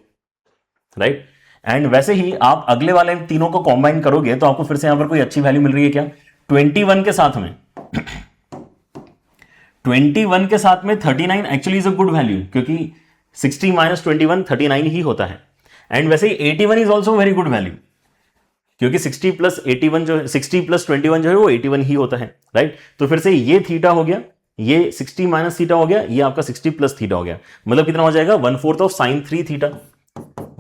राइट। एंड वैसे ही आप अगले वाले तीनों को कॉम्बाइन करोगे तो आपको फिर से यहां पर कोई अच्छी वैल्यू मिल रही है क्या, 21 के साथ में 21 के साथ में 39 actually is a good value, क्योंकि 60 माइनस 21 39 ही होता है। एंड वैसे ही 81 is also very good value, क्योंकि 60 प्लस 81 जो है, 60 प्लस 21 जो है वो 81 ही होता है, राइट। तो फिर से ये थीटा हो गया, ये 60 माइनस थीटा हो गया, ये आपका 60 प्लस थीटा हो गया। मतलब कितना हो जाएगा, 1/4 of sine 3 theta,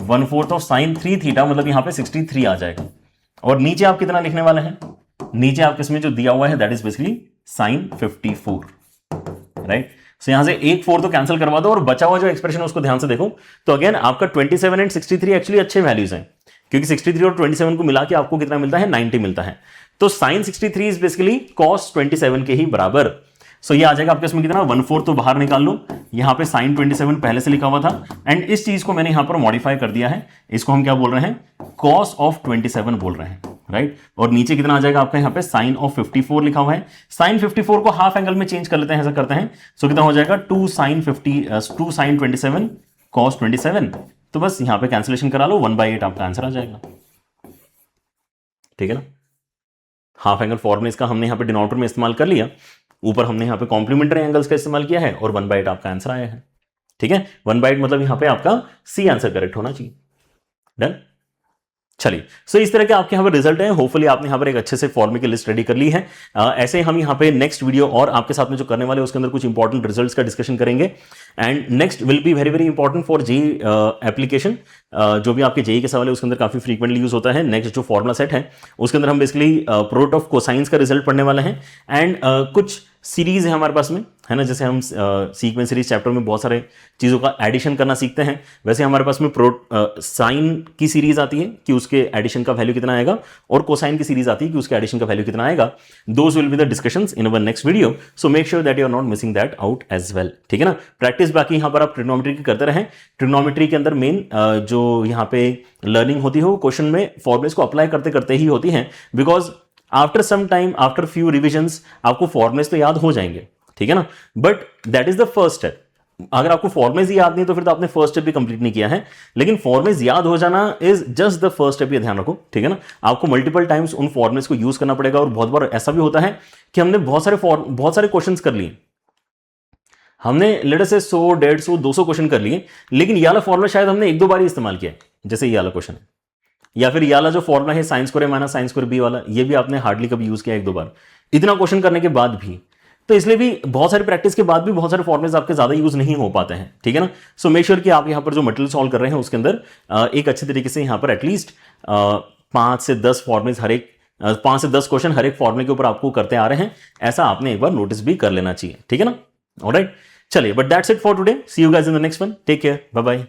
1/4 of sine 3 theta, मतलब यहां पे 63 आ जाएगा। और नीचे आप कितना लिखने वाले हैं, नीचे आपके इसमें जो दिया हुआ है that is basically sine 54, right. So यहां से एक 4 तो कैंसिल करवा दो और बचा हुआ जो एक्सप्रेशन उसको ध्यान से देखो। तो अगेन आपका 27 एंड 63 एक्चुअली अच्छे वैल्यूज हैं, क्योंकि 63 और 27 को मिला के आपको कितना मिलता है, 90 मिलता है। तो साइन 63 इज बेसिकली कॉस 27 के ही बराबर। सो ये आ जाएगा आपके इसमें कितना, 1/4 तो बाहर निकाल लो, यहां पे साइन 27 पहले से लिखा हुआ था एंड इस चीज को मैंने यहां पर मॉडिफाई कर दिया है, इसको हम क्या बोल रहे हैं, कॉस ऑफ 27 बोल रहे हैं, राइट। और नीचे कितना आ जाएगा आपका, यहां पे साइन ऑफ 54 लिखा हुआ है। साइन 54 को हाफ एंगल में चेंज कर लेते हैं, ऐसा करते हैं। सो कितना हो जाएगा, 2 साइन 27 कॉस 27। तो बस यहां पे कैंसिलेशन करा लो, 1/8 आपका आंसर आ जाएगा, ठीक है ना। हाफ एंगल फॉर्मूला इसका हमने यहां पे डिनोमिनेटर में इस्तेमाल कर लिया, ऊपर हमने यहां पे कॉम्प्लीमेंट्री एंगल्स का इस्तेमाल किया है और 1/8 आपका आंसर आया है, ठीक है। 1/8 मतलब यहां पे आपका सी आंसर करेक्ट होना चाहिए। डन, चलिए। सो इस तरह के आपके यहाँ पर रिजल्ट है। होपफुली आपने यहाँ पर एक अच्छे से फॉर्मूले की लिस्ट रेडी कर ली है। ऐसे हम यहाँ पे नेक्स्ट वीडियो और आपके साथ में जो करने वाले उसके अंदर कुछ इंपॉर्टेंट रिजल्ट्स का डिस्कशन करेंगे and next will be very very important for JEE application. जो भी आपके जेई के सवाल है उसके अंदर काफी फ्रीक्वेंटली यूज होता है। नेक्स्ट जो फॉर्मुला सेट है उसके अंदर हम बेसिकली प्रोडक्ट ऑफ कोसाइंस का रिजल्ट पढ़ने वाले हैं एंड कुछ सीरीज है हमारे पास में, है ना। जैसे हम सीक्वेंस सीरीज चैप्टर में बहुत सारे चीज़ों का एडिशन करना सीखते हैं, वैसे हमारे पास में साइन की सीरीज आती है कि उसके एडिशन का वैल्यू कितना आएगा, और कोसाइन की सीरीज आती है कि उसके एडिशन का वैल्यू कितना आएगा। Those will be the discussions in our next video, so make sure that you are not missing that out as well, ठीक है ना। प्रैक्टिस बाकी यहाँ पर आप ट्रिग्नोमेट्री की करते रहें। ट्रिग्नोमेट्री के अंदर मेन जो यहाँ पे लर्निंग होती है वो क्वेश्चन में फॉर्मुलेस को अप्लाई करते करते ही होती है, because after some time, after few revisions आपको फॉर्मुलेस तो याद हो जाएंगे, ठीक है ना, but that is the first step. अगर आपको फॉर्मुलेस याद नहीं तो फिर तो आपने फर्स्ट स्टेप भी कंप्लीट नहीं किया है, लेकिन फॉर्मुलेस याद हो जाना is just the first step, ये ध्यान रखो, ठीक है ना। आपको मल्टीपल टाइम्स उन फॉर्मुलेस को यूज करना पड़ेगा, और बहुत बार ऐसा भी होता है कि हमने बहुत सारे क्वेश्चंस कर लिए, हमने लेट अस से 100, 150, 200 क्वेश्चन कर लिए, लेकिन ये वाला फॉर्मुला शायद हमने एक दो बार ही इस्तेमाल किया, जैसे ये वाला क्वेश्चन है, या फिर ये वाला जो फॉर्मुला है sine square minus sine square B वाला, ये भी आपने हार्डली कभी यूज किया एक दो बार, इतना क्वेश्चन करने के बाद भी। तो इसलिए भी बहुत सारी प्रैक्टिस के बाद भी बहुत सारे फॉर्मुलेस आपके ज्यादा यूज नहीं हो पाते हैं, ठीक है ना। सो मेक श्योर कि आप यहाँ पर जो मटेरियल सॉल्व कर रहे हैं उसके अंदर एक अच्छे तरीके से यहाँ पर एटलीस्ट 5 से 10 फॉर्मुलेस हर एक 5 से 10 क्वेश्चन हर एक फॉर्मुले के ऊपर आपको करते आ रहे हैं, ऐसा आपने एक बार नोटिस भी कर लेना चाहिए, ठीक है ना। ऑलराइट, चलिए, but that's it for today, see you guys in the next one, take care, bye bye.